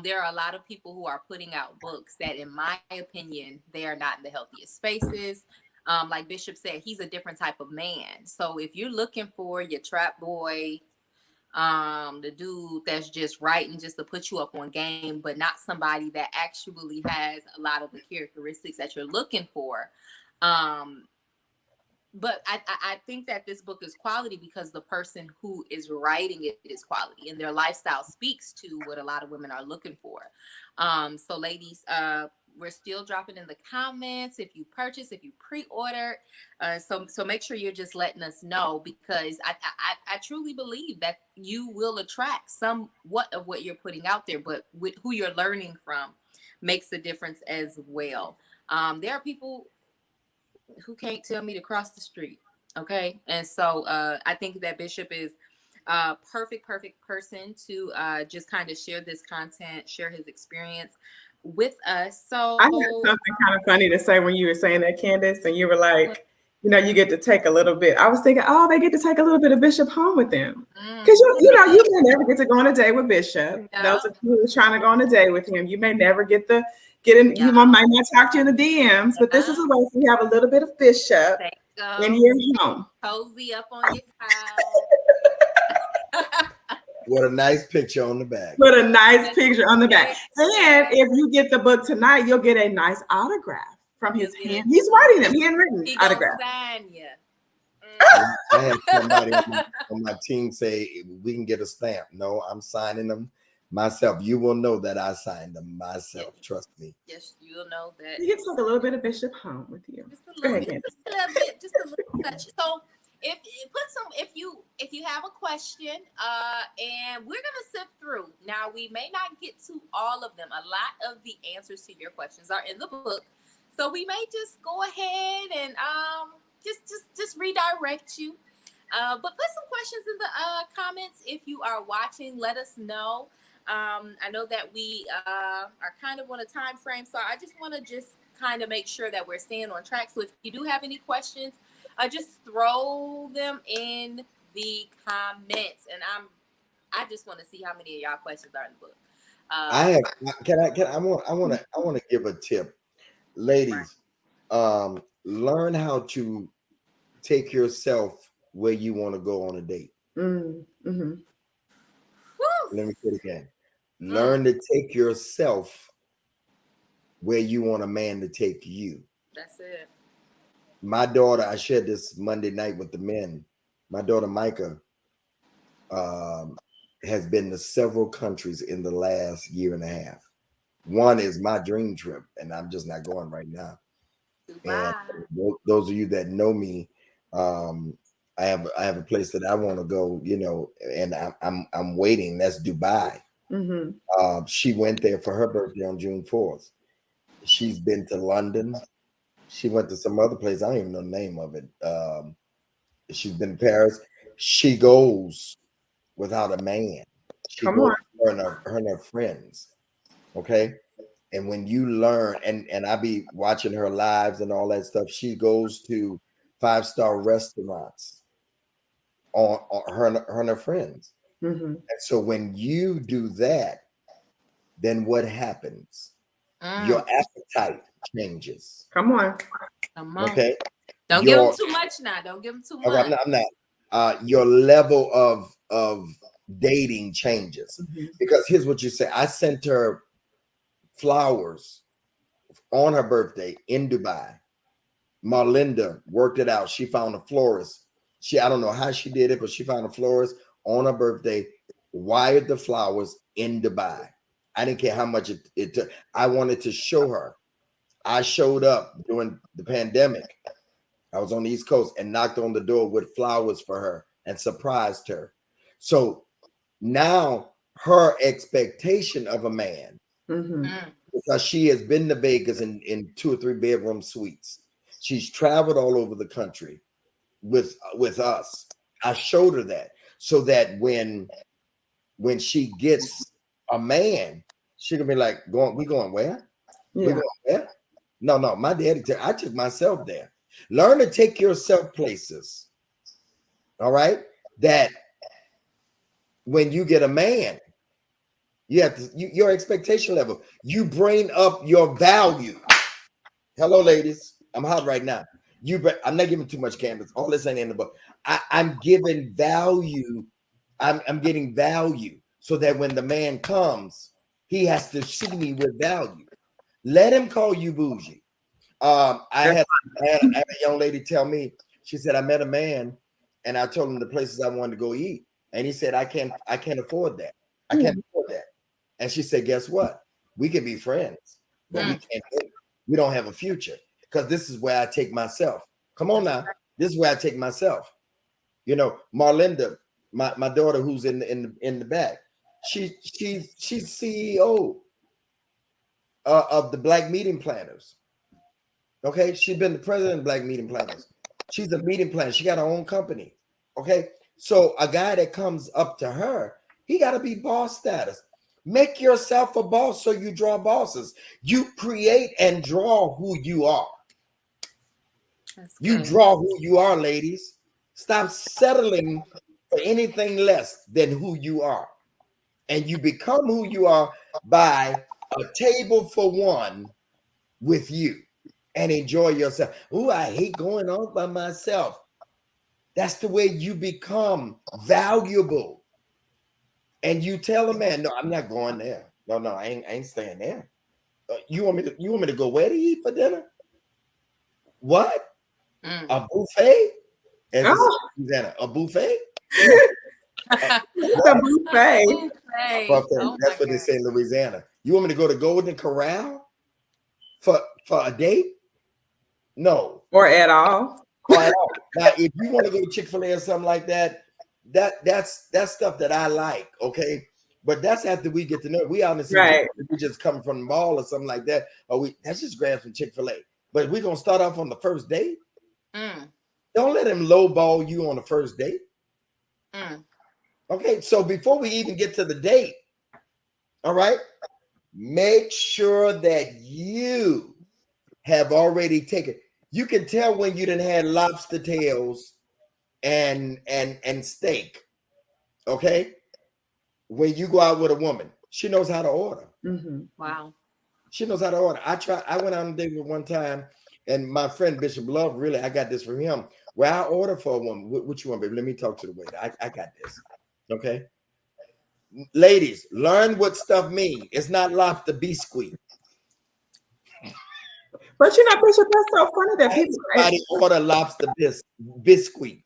There are a lot of people who are putting out books that, in my opinion, they are not in the healthiest spaces. Like Bishop said, he's a different type of man. So if you're looking for your trap boy, the dude that's just writing just to put you up on game, but not somebody that actually has a lot of the characteristics that you're looking for. But I think that this book is quality because the person who is writing it is quality, and their lifestyle speaks to what a lot of women are looking for. So ladies, we're still dropping in the comments if you purchase, if you pre-order. So make sure you're just letting us know, because I truly believe that you will attract somewhat of what you're putting out there, but with who you're learning from makes a difference as well. There are people who can't tell me to cross the street. Okay. And so I think that Bishop is a perfect person to just kind of share this content, share his experience with us. So I had something kind of funny to say when you were saying that, Candace, and you were like, you get to take a little bit. I was thinking, they get to take a little bit of Bishop home with them. Because you may never get to go on a date with Bishop. No. Those of you who are trying to go on a date with him, you may never get in. No. You might not talk to you in the DMs, but this is a way for you to have a little bit of Bishop in your home. Cozy up on your couch. What a nice picture on the back. Put a nice picture on the back. And if you get the book tonight, you'll get a nice autograph from his hand. He's writing them, handwritten autograph. Sign you. I had somebody on my team say, we can get a stamp. No, I'm signing them myself. You will know that I signed them myself. Yes. Trust me. Yes, you'll know that. You get to take a little bit of Bishop home with you. Just a little bit, just a little touch. So if you have a question, and we're gonna sift through. Now, we may not get to all of them. A lot of the answers to your questions are in the book, so we may just go ahead and just redirect you. But put some questions in the comments if you are watching. Let us know. I know that we are kind of on a time frame, so I just want to kind of make sure that we're staying on track. So if you do have any questions, just throw them in the comments, and I just want to see how many of y'all questions are in the book. I want to give a tip, ladies. Right. Learn how to take yourself where you want to go on a date. Mm-hmm. Let me say it again. Learn to take yourself where you want a man to take you. That's it. My daughter, I shared this Monday night with the men. My daughter Micah has been to several countries in the last year and a half. One is my dream trip, and I'm just not going right now. Wow. And those of you that know me, I have a place that I want to go, and I'm waiting. That's Dubai. Mm-hmm. She went there for her birthday on June 4th. She's been to London. She went to some other place. I don't even know the name of it. She's been to Paris. She goes without a man. She goes with her and her friends. Okay. And when you learn, and I be watching her lives and all that stuff, she goes to 5-star restaurants on her and her friends. Mm-hmm. And so when you do that, then what happens? Your appetite changes. Come on. Okay. Don't give them too much now. Don't give them too much. I'm not. Your level of dating changes. Mm-hmm. Because here's what you say. I sent her flowers on her birthday in Dubai. Marlinda worked it out. She found a florist. I don't know how she did it, but she found a florist on her birthday, wired the flowers in Dubai. I didn't care how much it took. I wanted to show her. I showed up during the pandemic. I was on the East Coast and knocked on the door with flowers for her and surprised her. So now her expectation of a man, because she has been to Vegas in 2 or 3 bedroom suites. She's traveled all over the country with us. I showed her that so that when she gets a man, she can be like, we going where? Yeah. We going where? No, my daddy, I took myself there. Learn to take yourself places. All right. That when you get a man, you have to, your expectation level, you bring up your value. Hello, ladies. I'm hot right now. I'm not giving too much canvas. All this ain't in the book. I'm giving value. I'm getting value so that when the man comes, he has to see me with value. Let him call you bougie. I had a young lady tell me, she said, I met a man and I told him the places I wanted to go eat. And he said, I can't afford that. I can't afford that. And she said, guess what? We can be friends, but we don't have a future, because this is where I take myself. Come on now. This is where I take myself. You know, Marlinda, my daughter who's in the back, she's CEO of the Black Meeting Planners. Okay, she's been the president of Black Meeting Planners. She's a meeting planner. She got her own company. Okay, so a guy that comes up to her, he got to be boss status. Make yourself a boss so you draw bosses. You create and draw who you are. You draw who you are, ladies. Stop settling for anything less than who you are. And you become who you are by a table for one with you and enjoy yourself. Oh, I hate going out by myself. That's the way you become valuable. And you tell a man, no, I'm not going there. No, I ain't staying there. You want me to go where to eat for dinner? What? A buffet? Susanna, a buffet? A buffet. That's what they say in Louisiana. You want me to go to Golden Corral for a date? No. Or at all. Now, if you want to go to Chick-fil-A or something like that, that's stuff that I like, okay? But that's after we get to know. We honestly, right. We just come from the mall or something like that, or that's just grab from Chick-fil-A. But we're gonna start off on the first date. Don't let him lowball you on the first date. Okay, so before we even get to the date, all right, make sure that you have already taken. You can tell when you done had lobster tails and steak. Okay, when you go out with a woman, she knows how to order. Wow, she knows how to order. I went out on a date with one time, and my friend Bishop Love, really, I got this from him. Where I order for a woman, what you want, baby? Let me talk to the waiter. I got this. Okay, ladies, learn what stuff means. It's not lobster biscuit. But you know, Bishop, that's so funny that everybody order lobster biscuit.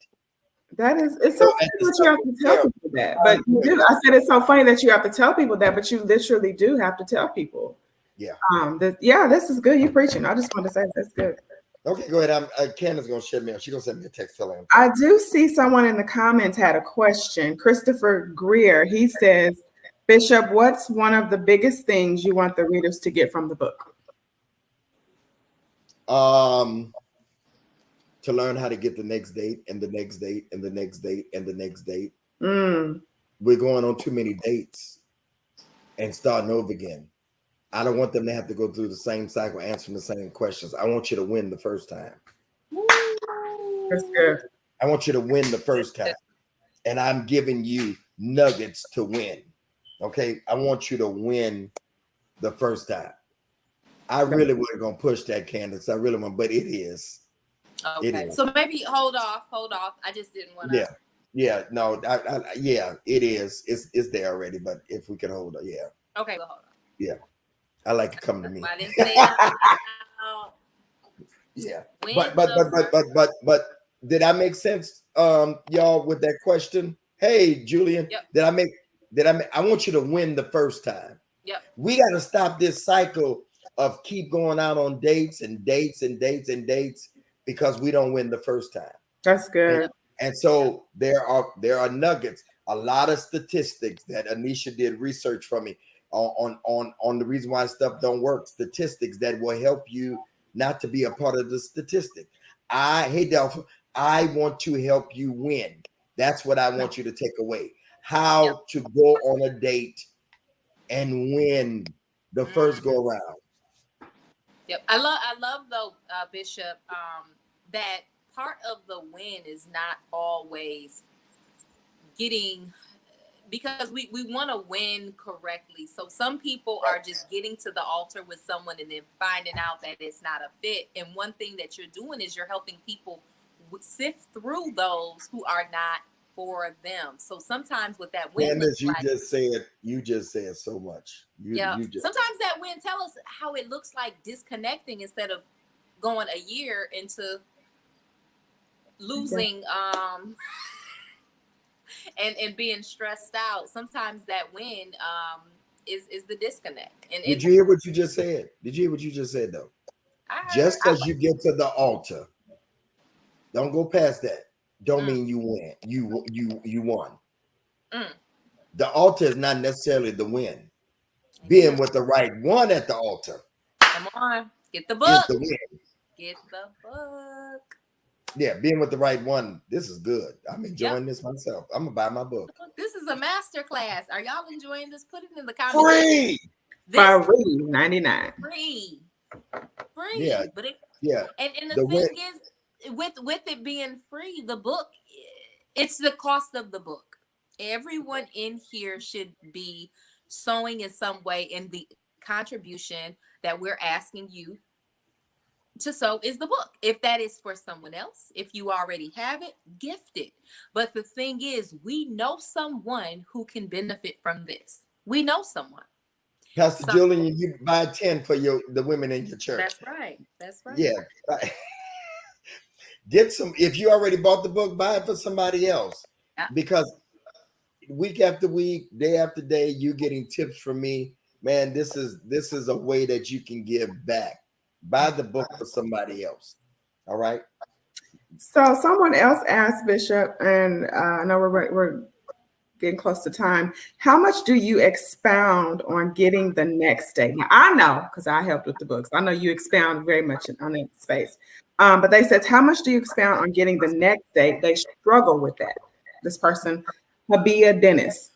That is, it's so funny that you have to tell people that. But you do. I said it's so funny that you have to tell people that, but you literally do have to tell people. Yeah. This is good. You preaching. I just want to say that's good. Okay, go ahead. Candace gonna share me. She's gonna send me a text telling him. I do see someone in the comments had a question. Christopher Greer. He says, Bishop, what's one of the biggest things you want the readers to get from the book? To learn how to get the next date and the next date and the next date and the next date. We're going on too many dates and starting over again. I don't want them to have to go through the same cycle, answering the same questions. I want you to win the first time. That's good. I want you to win the first time. And I'm giving you nuggets to win. Okay. I want you to win the first time. I really wasn't going to push that, Candace. I really want, but it is. Okay. It is. So maybe hold off. I just didn't want to. Yeah. No, it is. It's there already, but if we can hold it, yeah. Okay, well, hold on. Yeah. I like to come to me. I didn't say it. Yeah. But did I make sense, y'all, with that question? Hey, Julian, yep. I want you to win the first time. Yep. We got to stop this cycle of keep going out on dates because we don't win the first time. That's good. And so there are nuggets. a lot of statistics that Anisha did research for me on the reason why stuff don't work, statistics that will help you not to be a part of the statistic. Hey Delphi, I want to help you win. That's what I want you to take away. How to go on a date and win the first go around. Yep. I love though, Bishop, that part of the win is not always getting, because we want to win correctly. So some people are just getting to the altar with someone and then finding out that it's not a fit. And one thing that you're doing is you're helping people sift through those who are not for them. So sometimes with that win, Candace, you just said so much. Sometimes that win, tell us how it looks like disconnecting instead of going a year into losing and being stressed out. Sometimes that win is the disconnect. And did you hear what you just said? Did you hear what you just said though? Just because you get to the altar, don't go past that. Don't mean you win. You won. The altar is not necessarily the win. Being with the right one at the altar. Come on, get the book. Is the win. Get the book. Yeah, being with the right one. This is good. I'm enjoying this myself. I'm gonna buy my book. This is a masterclass. Are y'all enjoying this? Put it in the comments. Free. Free 99. Free. Yeah. But and the thing win. is, with it being free, the book, it's the cost of the book. Everyone in here should be sewing in some way, in the contribution that we're asking you to sow is the book. If that is for someone else, if you already have it, gift it. But the thing is, we know someone who can benefit from this. We know someone. Pastor Julian, you buy 10 for the women in your church. That's right. That's right. Yeah. Get some. If you already bought the book, buy it for somebody else. Yeah. Because week after week, day after day, you're getting tips from me. Man, this is a way that you can give back. Buy the book for somebody else. All right. So someone else asked Bishop, and I know we're getting close to time. How much do you expound on getting the next date? Now, I know, because I helped with the books. I know you expound very much on that space. But they said, how much do you expound on getting the next date? They struggle with that. This person, Habia Dennis.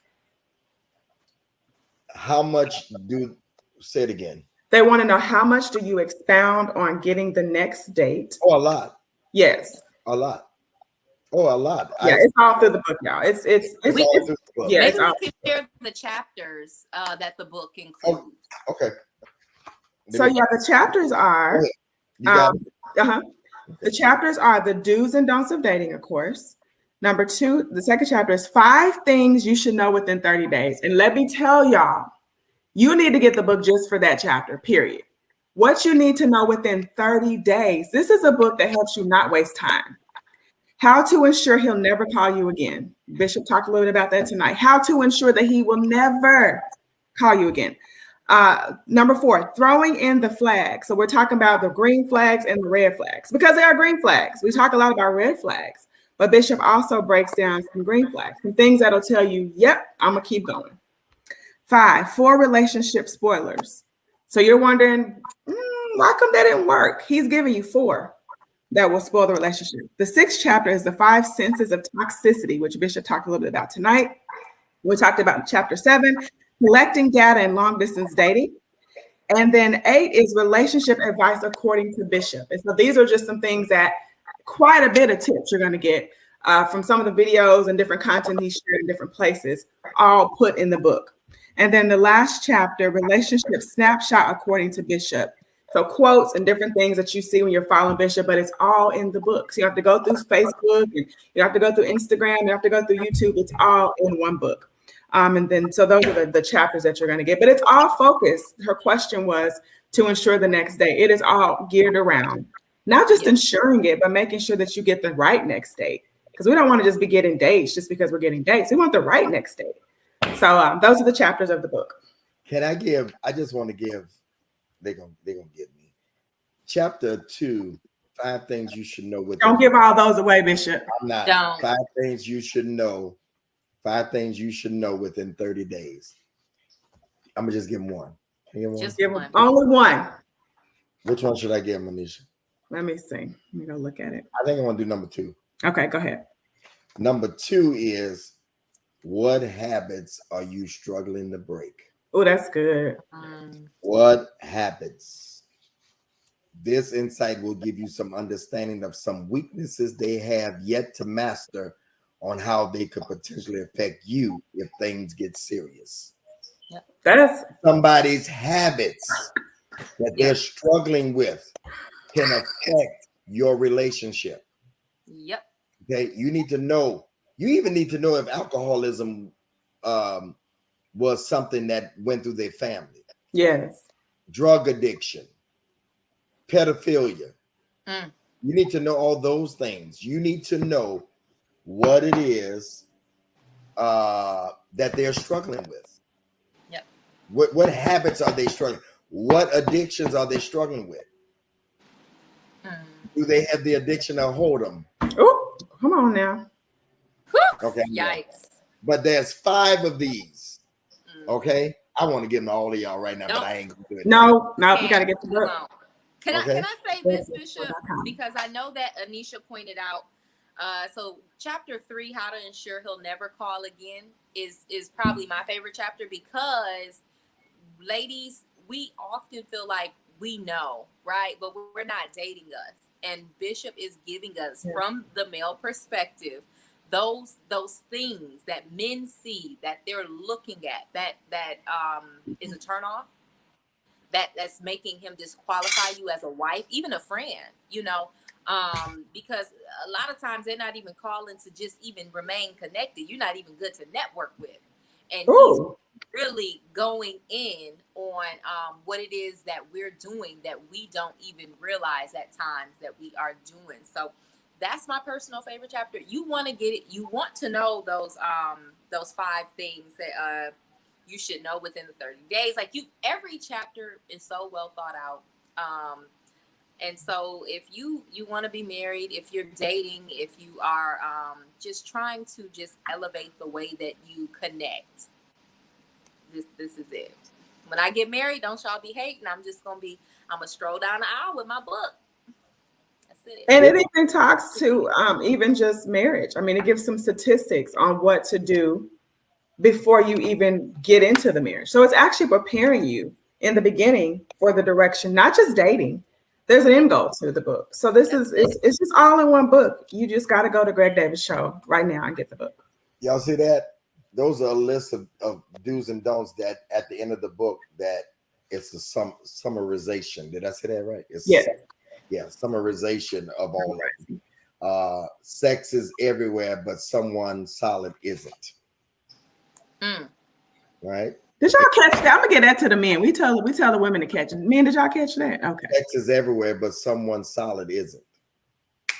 How much say it again? They want to know, how much do you expound on getting the next date? Oh, a lot. Yes. A lot. Oh, a lot. Yeah, it's all through the book, y'all. It's all through the book. Yeah, maybe we can share the chapters that the book includes. Oh, okay. So yeah, the chapters are the chapters are the do's and don'ts of dating, of course. Number 2, the second chapter is 5 things you should know within 30 days. And let me tell y'all, you need to get the book just for that chapter, period. What you need to know within 30 days. This is a book that helps you not waste time. How to ensure he'll never call you again. Bishop talked a little bit about that tonight. How to ensure that he will never call you again. Number 4, throwing in the flags. So we're talking about the green flags and the red flags, because there are green flags. We talk a lot about red flags, but Bishop also breaks down some green flags, some things that'll tell you, yep, I'm gonna keep going. 5, 4 relationship spoilers. So you're wondering, why come that didn't work? He's giving you 4 that will spoil the relationship. The 6th chapter is the 5 senses of toxicity, which Bishop talked a little bit about tonight. We talked about chapter 7, collecting data and long distance dating. And then 8 is relationship advice according to Bishop. And so these are just some things that quite a bit of tips you're going to get from some of the videos and different content he shared in different places, all put in the book. And then the last chapter, relationship snapshot according to Bishop. So quotes and different things that you see when you're following Bishop, but it's all in the book. So you have to go through Facebook, and you have to go through Instagram, you have to go through YouTube. It's all in one book. And then, so those are the chapters that you're going to get, but it's all focused. Her question was to ensure the next day. It is all geared around, not just ensuring it, but making sure that you get the right next date. Because we don't want to just be getting dates just because we're getting dates. We want the right next date. So those are the chapters of the book. I just want to give, they're gonna get me. Chapter 2, 5 things you should know. Don't give all those away, Bishop. I'm not. Don't. 5 things you should know 5 things you should know within 30 days. I'm gonna just give him one. Can I give one? Just give him only one. Which one should I give him, Anisha? Let me see. Let me go look at it. I think I want to do number 2. Okay, go ahead. Number 2 is, what habits are you struggling to break? Oh, that's good. What habits? This insight will give you some understanding of some weaknesses they have yet to master on how they could potentially affect you if things get serious. That's somebody's habits that they're struggling with can affect your relationship. Yep. Okay, you need to know. You even need to know if alcoholism was something that went through their family. Yes. Drug addiction, pedophilia. You need to know all those things. You need to know what it is that they're struggling with. Yep. What habits are they struggling? What addictions are they struggling with? Do they have the addiction of whoredom? Oh, come on now. Okay. Yikes. But there's 5 of these. Okay. I want to give them to all of y'all right now, but I ain't gonna do it. No, we gotta get the book. Can I say this, Bishop? Because I know that Anisha pointed out. So chapter 3, how to ensure he'll never call again, is probably my favorite chapter, because ladies, we often feel like we know, right? But we're not dating us. And Bishop is giving us, from the male perspective, those things that men see, that they're looking at, that is a turnoff, that's making him disqualify you as a wife, even a friend, because a lot of times they're not even calling to just even remain connected. You're not even good to network with. And he's really going in on what it is that we're doing that we don't even realize at times that we are doing. So that's my personal favorite chapter. You want to get it. You want to know those 5 things that you should know within the 30 days. Like every chapter is so well thought out. And so if you want to be married, if you're dating, if you are just trying to just elevate the way that you connect, this is it. When I get married, don't y'all be hating. I'm gonna stroll down the aisle with my book. That's it. And it even talks to even just marriage. I mean, it gives some statistics on what to do before you even get into the marriage. So it's actually preparing you in the beginning for the direction, not just dating. There's an end goal to the book. So it's just all in one book. You just got to go to Greg Davis Show right now and get the book. Y'all see that? Those are a list of do's and don'ts that at the end of the book that it's a summarization. Did I say that right? Summarization of all of it. Sex is everywhere, but someone solid isn't. Right? Did y'all catch that? I'm gonna get that to the men. We tell the women to catch it. Men, did y'all catch that? Okay. Sex is everywhere, but someone solid isn't.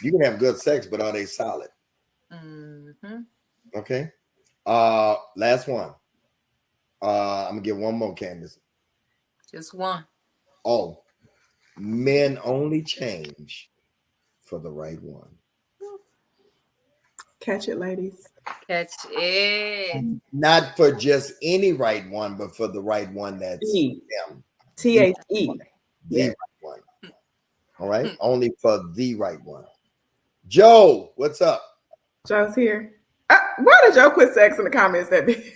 You can have good sex, but are they solid? Okay. Last one. I'm gonna give one more, Candace. Just one. Oh, men only change for the right one. Catch it, ladies. Catch it. Not for just any right one, but for the right one that's them. THE. The right one. All right. Only for the right one. Joe, what's up? Joe's here. Why did Joe put sex in the comments that big?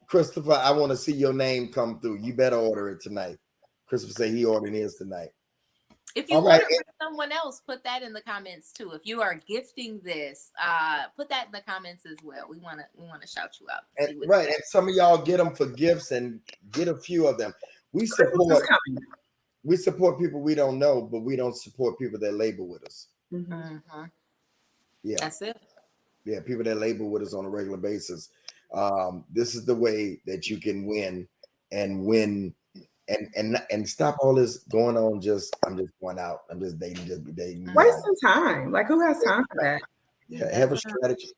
Christopher, I want to see your name come through. You better order it tonight. Christopher said he ordered his tonight. If you order for someone else, put that in the comments too. If you are gifting this, put that in the comments as well. We want to shout you out. And some of y'all get them for gifts and get a few of them. We support people we don't know, but we don't support people that labor with us. Yeah, that's it. Yeah, people that labor with us on a regular basis. This is the way that you can win and win. And stop all this going on. I'm just going out. I'm just dating. Wasting time. Like, who has time for that? Yeah, have a strategy.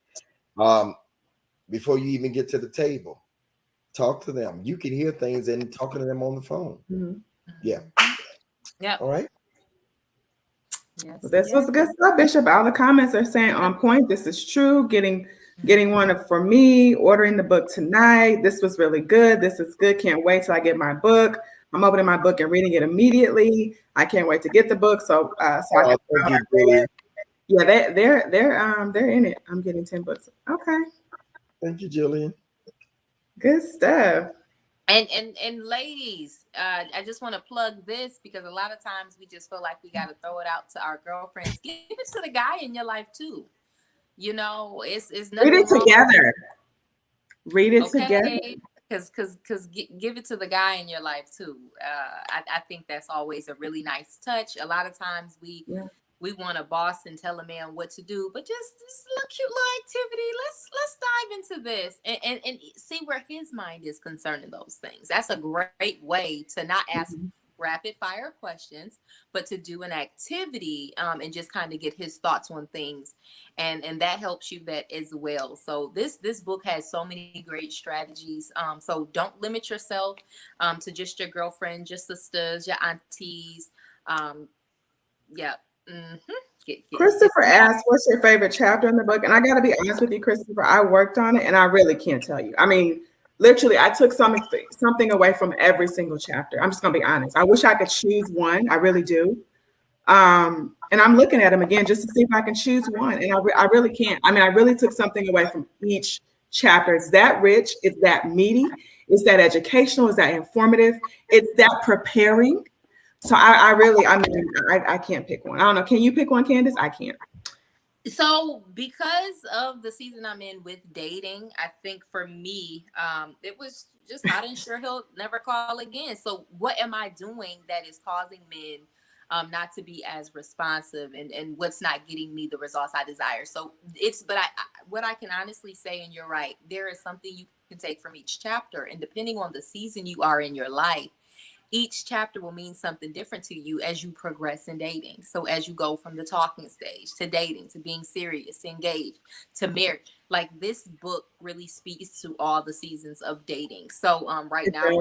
Before you even get to the table, talk to them. You can hear things and talking to them on the phone. Yeah. Yeah. All right. Yes. This was good stuff, Bishop. All the comments are saying on point. This is true. Getting one for me, ordering the book tonight. This was really good. This is good. Can't wait till I get my book. I'm opening my book and reading it immediately. I can't wait to get the book. So I can. Thank you, Julie. Yeah, they're in it. I'm getting 10 books. Okay. Thank you, Jillian. Good stuff. And ladies, I just want to plug this because a lot of times we just feel like we got to throw it out to our girlfriends. Give it to the guy in your life too. You know, it's nothing. Read it together. Read it together. Because give it to the guy in your life too. I think that's always a really nice touch. A lot of times we want a boss and tell a man what to do, but just a cute little activity. Let's dive into this and see where his mind is concerned in those things. That's a great way to not ask rapid fire questions, but to do an activity and just kind of get his thoughts on things. And that helps you vet as well. So this book has so many great strategies. So don't limit yourself to just your girlfriend, your sisters, your aunties. Christopher asked, what's your favorite chapter in the book? And I got to be honest with you, Christopher, I worked on it and I really can't tell you. I mean, literally, I took something away from every single chapter. I'm just going to be honest. I wish I could choose one. I really do. And I'm looking at them again just to see if I can choose one. And I really can't. I mean, I really took something away from each chapter. It's that rich. It's that meaty. It's that educational. It's that informative. It's that preparing. So I can't pick one. I don't know. Can you pick one, Candace? I can't. So because of the season I'm in with dating, I think for me, it was just not ensure he'll never call again. So what am I doing that is causing men not to be as responsive and what's not getting me the results I desire? So what I can honestly say, and you're right, there is something you can take from each chapter. And depending on the season you are in your life, each chapter will mean something different to you as you progress in dating. So as you go from the talking stage to dating, to being serious, to engaged, to marriage, like this book really speaks to all the seasons of dating. So right now,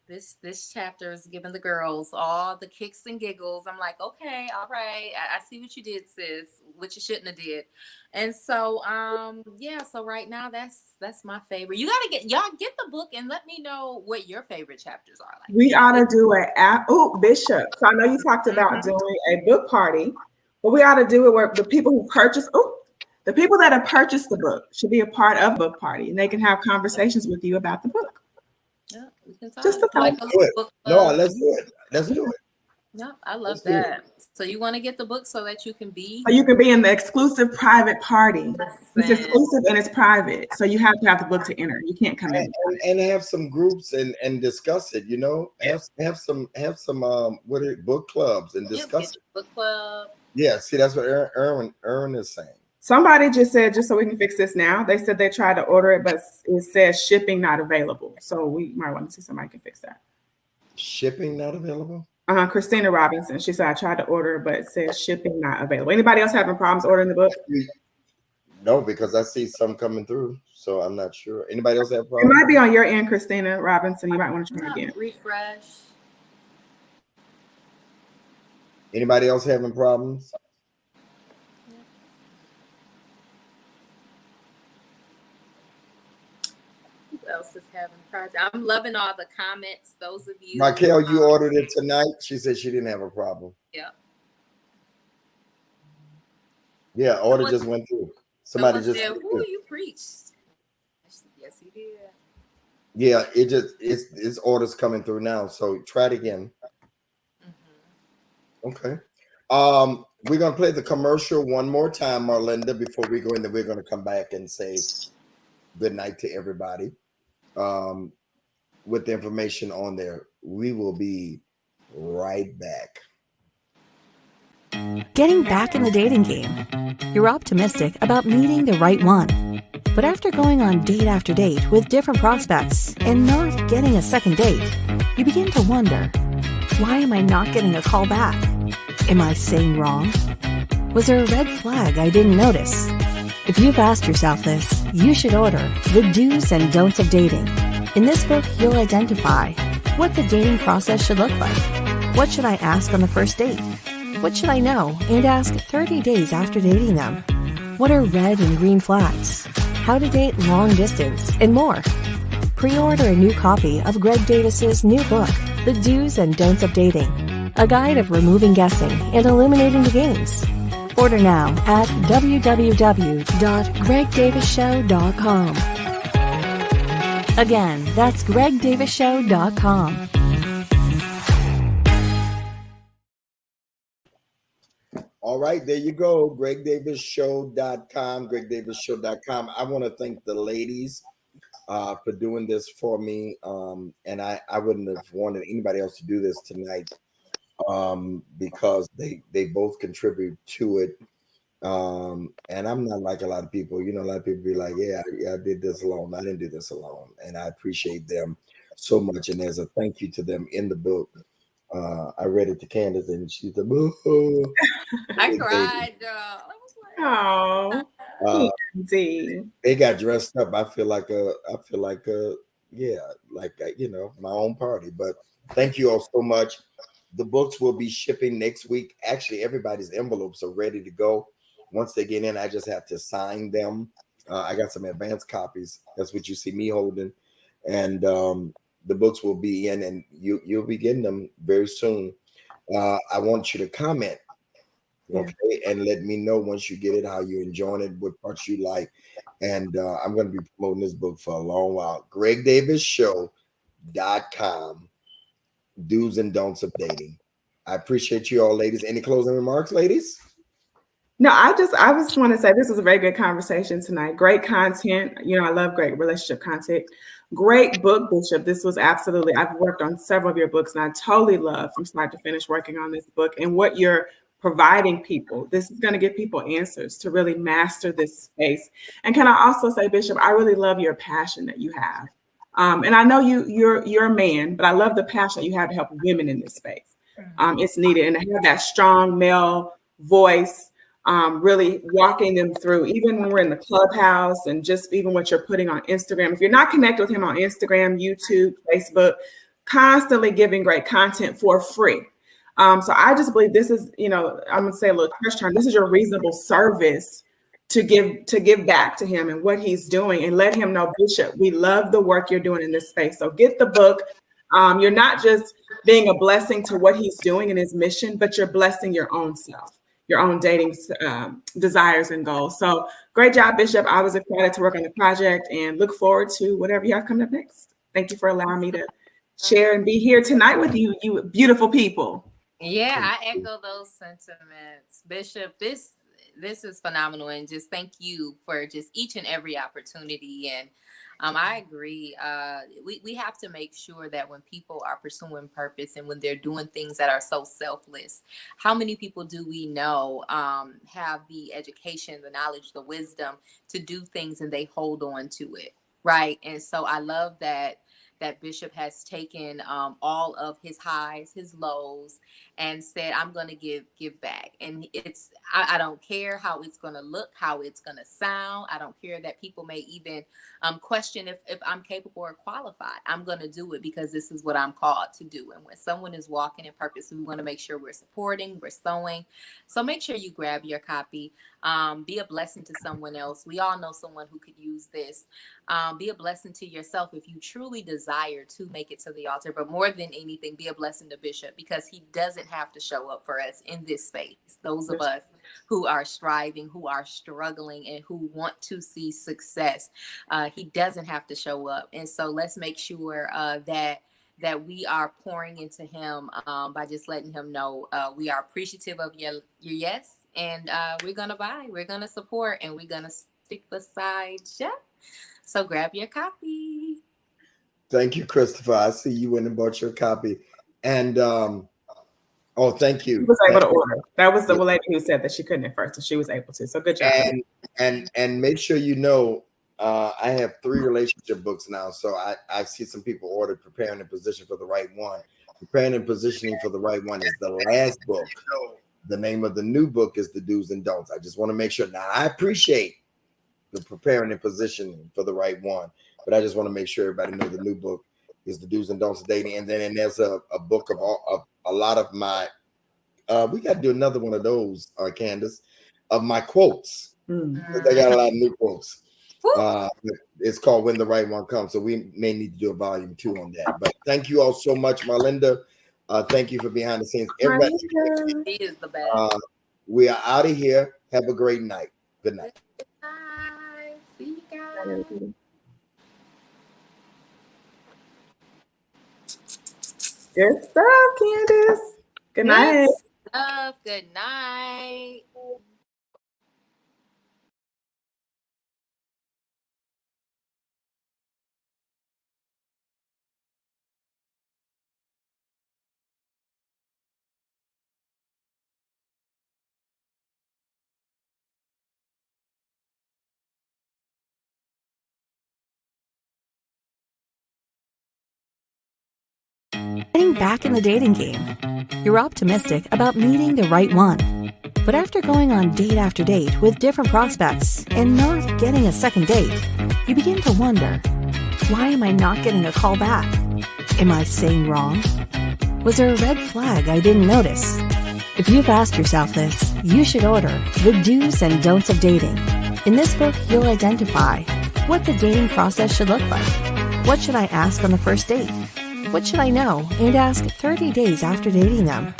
this chapter is giving the girls all the kicks and giggles. I'm like, okay, all right. I see what you did, sis, what you shouldn't have did. And so, so right now that's my favorite. Y'all get the book and let me know what your favorite chapters are like. We ought to do Bishop. So I know you talked about doing a book party, but we ought to do it where the people who purchase, the people that have purchased the book should be a part of the book party and they can have conversations with you about the book. Yeah, we can talk. Just a thought. Let's do it. Let's do it. Yeah, I love that. So you want to get the book so that you can be in the exclusive private party. It's exclusive and it's private. So you have to have the book to enter. You can't come in and have some groups and discuss it. You know, have some book clubs and discuss it. Book club. Yeah, see, that's what Aaron is saying. Somebody just said, just so we can fix this now, they said they tried to order it, but it says shipping not available. So we might want to see somebody can fix that. Shipping not available? Christina Robinson. She said, I tried to order, but it says shipping not available. Anybody else having problems ordering the book? No, because I see some coming through. So I'm not sure. Anybody else have problems? It might be on your end, Christina Robinson. You might want to try again. Refresh. Anybody else having problems? Else is having project. I'm loving all the comments. Those of you, Raquel, you ordered it tonight. She said she didn't have a problem. Yeah, order just went through. Somebody just said, "Who you preached?" Yes, he did. Yeah, it's orders coming through now. So try it again. Okay. We're gonna play the commercial one more time, Marlinda, before we go in. We're gonna come back and say good night to everybody. With the information on there. We will be right back. Getting back in the dating game. You're optimistic about meeting the right one. But after going on date after date with different prospects and not getting a second date, you begin to wonder, why am I not getting a call back? Am I saying wrong? Was there a red flag I didn't notice? If you've asked yourself this, you should order The Do's and Don'ts of Dating. In this book, you'll identify what the dating process should look like. What should I ask on the first date? What should I know? And ask 30 days after dating them. What are red and green flags? How to date long distance, and more. Pre-order a new copy of Greg Davis's new book, The Do's and Don'ts of Dating, a guide of removing guessing and eliminating the games. Order now at www.gregdavisshow.com. Again, that's gregdavisshow.com. All right, there you go. gregdavisshow.com, gregdavisshow.com. I want to thank the ladies for doing this for me. And I wouldn't have wanted anybody else to do this tonight because they both contribute to it. And I'm not like a lot of people. You know, a lot of people be like, yeah, I did this alone. I didn't do this alone. And I appreciate them so much. And there's a thank you to them in the book. I read it to Candace and she's like, oh. I cried, Oh, they got dressed up. I feel like yeah, like you know, my own party. But thank you all so much. The books will be shipping next week. Actually, everybody's envelopes are ready to go. Once they get in, I just have to sign them. I got some advanced copies. That's what you see me holding, and the books will be in, and you'll be getting them very soon. I want you to comment, okay, and let me know once you get it how you're enjoying it, what parts you like, and I'm going to be promoting this book for a long while. gregdavisshow.com. Do's and don'ts of dating. I appreciate you all, ladies. Any closing remarks, ladies? No, I just want to say this was a very good conversation tonight. Great content. You know, I love great relationship content. Great book, Bishop. This was absolutely, I've worked on several of your books and I totally love from start to finish working on this book and what you're providing people. This is going to give people answers to really master this space. And can I also say, Bishop, I really love your passion that you have. And I know you're a man, but I love the passion that you have to help women in this space. It's needed. And to have that strong male voice, really walking them through, even when we're in the clubhouse and just even what you're putting on Instagram. If you're not connected with him on Instagram, YouTube, Facebook, constantly giving great content for free. So I just believe this is, you know, I'm going to say a little church term. This is your reasonable service to give back to him and what he's doing and let him know, Bishop, we love the work you're doing in this space. So get the book. You're not just being a blessing to what he's doing in his mission, but you're blessing your own self, your own dating desires and goals. So great job, Bishop. I was excited to work on the project and look forward to whatever you have coming up next. Thank you for allowing me to share and be here tonight with you, you beautiful people. Yeah, I echo those sentiments. Bishop, this is phenomenal. And just thank you for just each and every opportunity. And I agree. We have to make sure that when people are pursuing purpose and when they're doing things that are so selfless, how many people do we know have the education, the knowledge, the wisdom to do things and they hold on to it, right? And so I love that Bishop has taken all of his highs, his lows, and said, I'm going to give back. And I don't care how it's going to look, how it's going to sound. I don't care that people may even question if I'm capable or qualified. I'm going to do it because this is what I'm called to do. And when someone is walking in purpose, we want to make sure we're supporting, we're sowing. So make sure you grab your copy. Be a blessing to someone else. We all know someone who could use this. Be a blessing to yourself if you truly desire to make it to the altar. But more than anything, be a blessing to Bishop because he doesn't have to show up for us in this space. Those of us who are striving, who are struggling, and who want to see success, he doesn't have to show up. And so let's make sure that we are pouring into him by just letting him know we are appreciative of your yes. And we're going to buy, we're going to support, and we're going to stick beside you. So grab your copy. Thank you, Christopher. I see you went and bought your copy. And thank you. She was able to order. That was the lady who said that she couldn't at first, so she was able to. So good job. And make sure you know, I have 3 relationship books now. So I see some people ordered Preparing and Position for the Right One. Preparing and Positioning for the Right One is the last book. The name of the new book is The Do's and Don'ts. I just want to make sure. Now, I appreciate the Preparing and Positioning for the Right One, but I just want to make sure everybody knows the new book is The Do's and Don'ts of Dating. And then there's a book of a lot of my We got to do another one of those, Candace, of my quotes. Mm. I got a lot of new quotes. Woo. It's called When the Right One Comes. So we may need to do a volume 2 on that. But thank you all so much, Marlinda. Thank you for behind the scenes. Everybody, He is the best. we are out of here. Have a great night. Good night. Bye. See you guys. Good stuff, Candace. Good night. Good stuff. Good night. Getting back in the dating game. You're optimistic about meeting the right one. But after going on date after date with different prospects and not getting a second date, you begin to wonder, why am I not getting a call back? Am I saying wrong? Was there a red flag I didn't notice? If you've asked yourself this, you should order The Do's and Don'ts of Dating. In this book, you'll identify what the dating process should look like. What should I ask on the first date? What should I know and ask 30 days after dating them?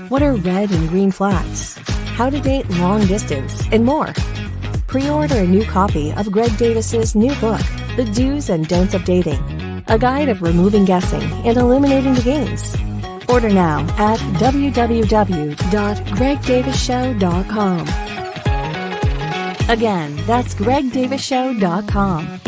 What are red and green flags? How to date long distance, and more. Pre-order a new copy of Greg Davis's new book, The Do's and Don'ts of Dating, a guide of removing guessing and eliminating the games. Order now at www.gregdavisshow.com. Again, that's gregdavisshow.com.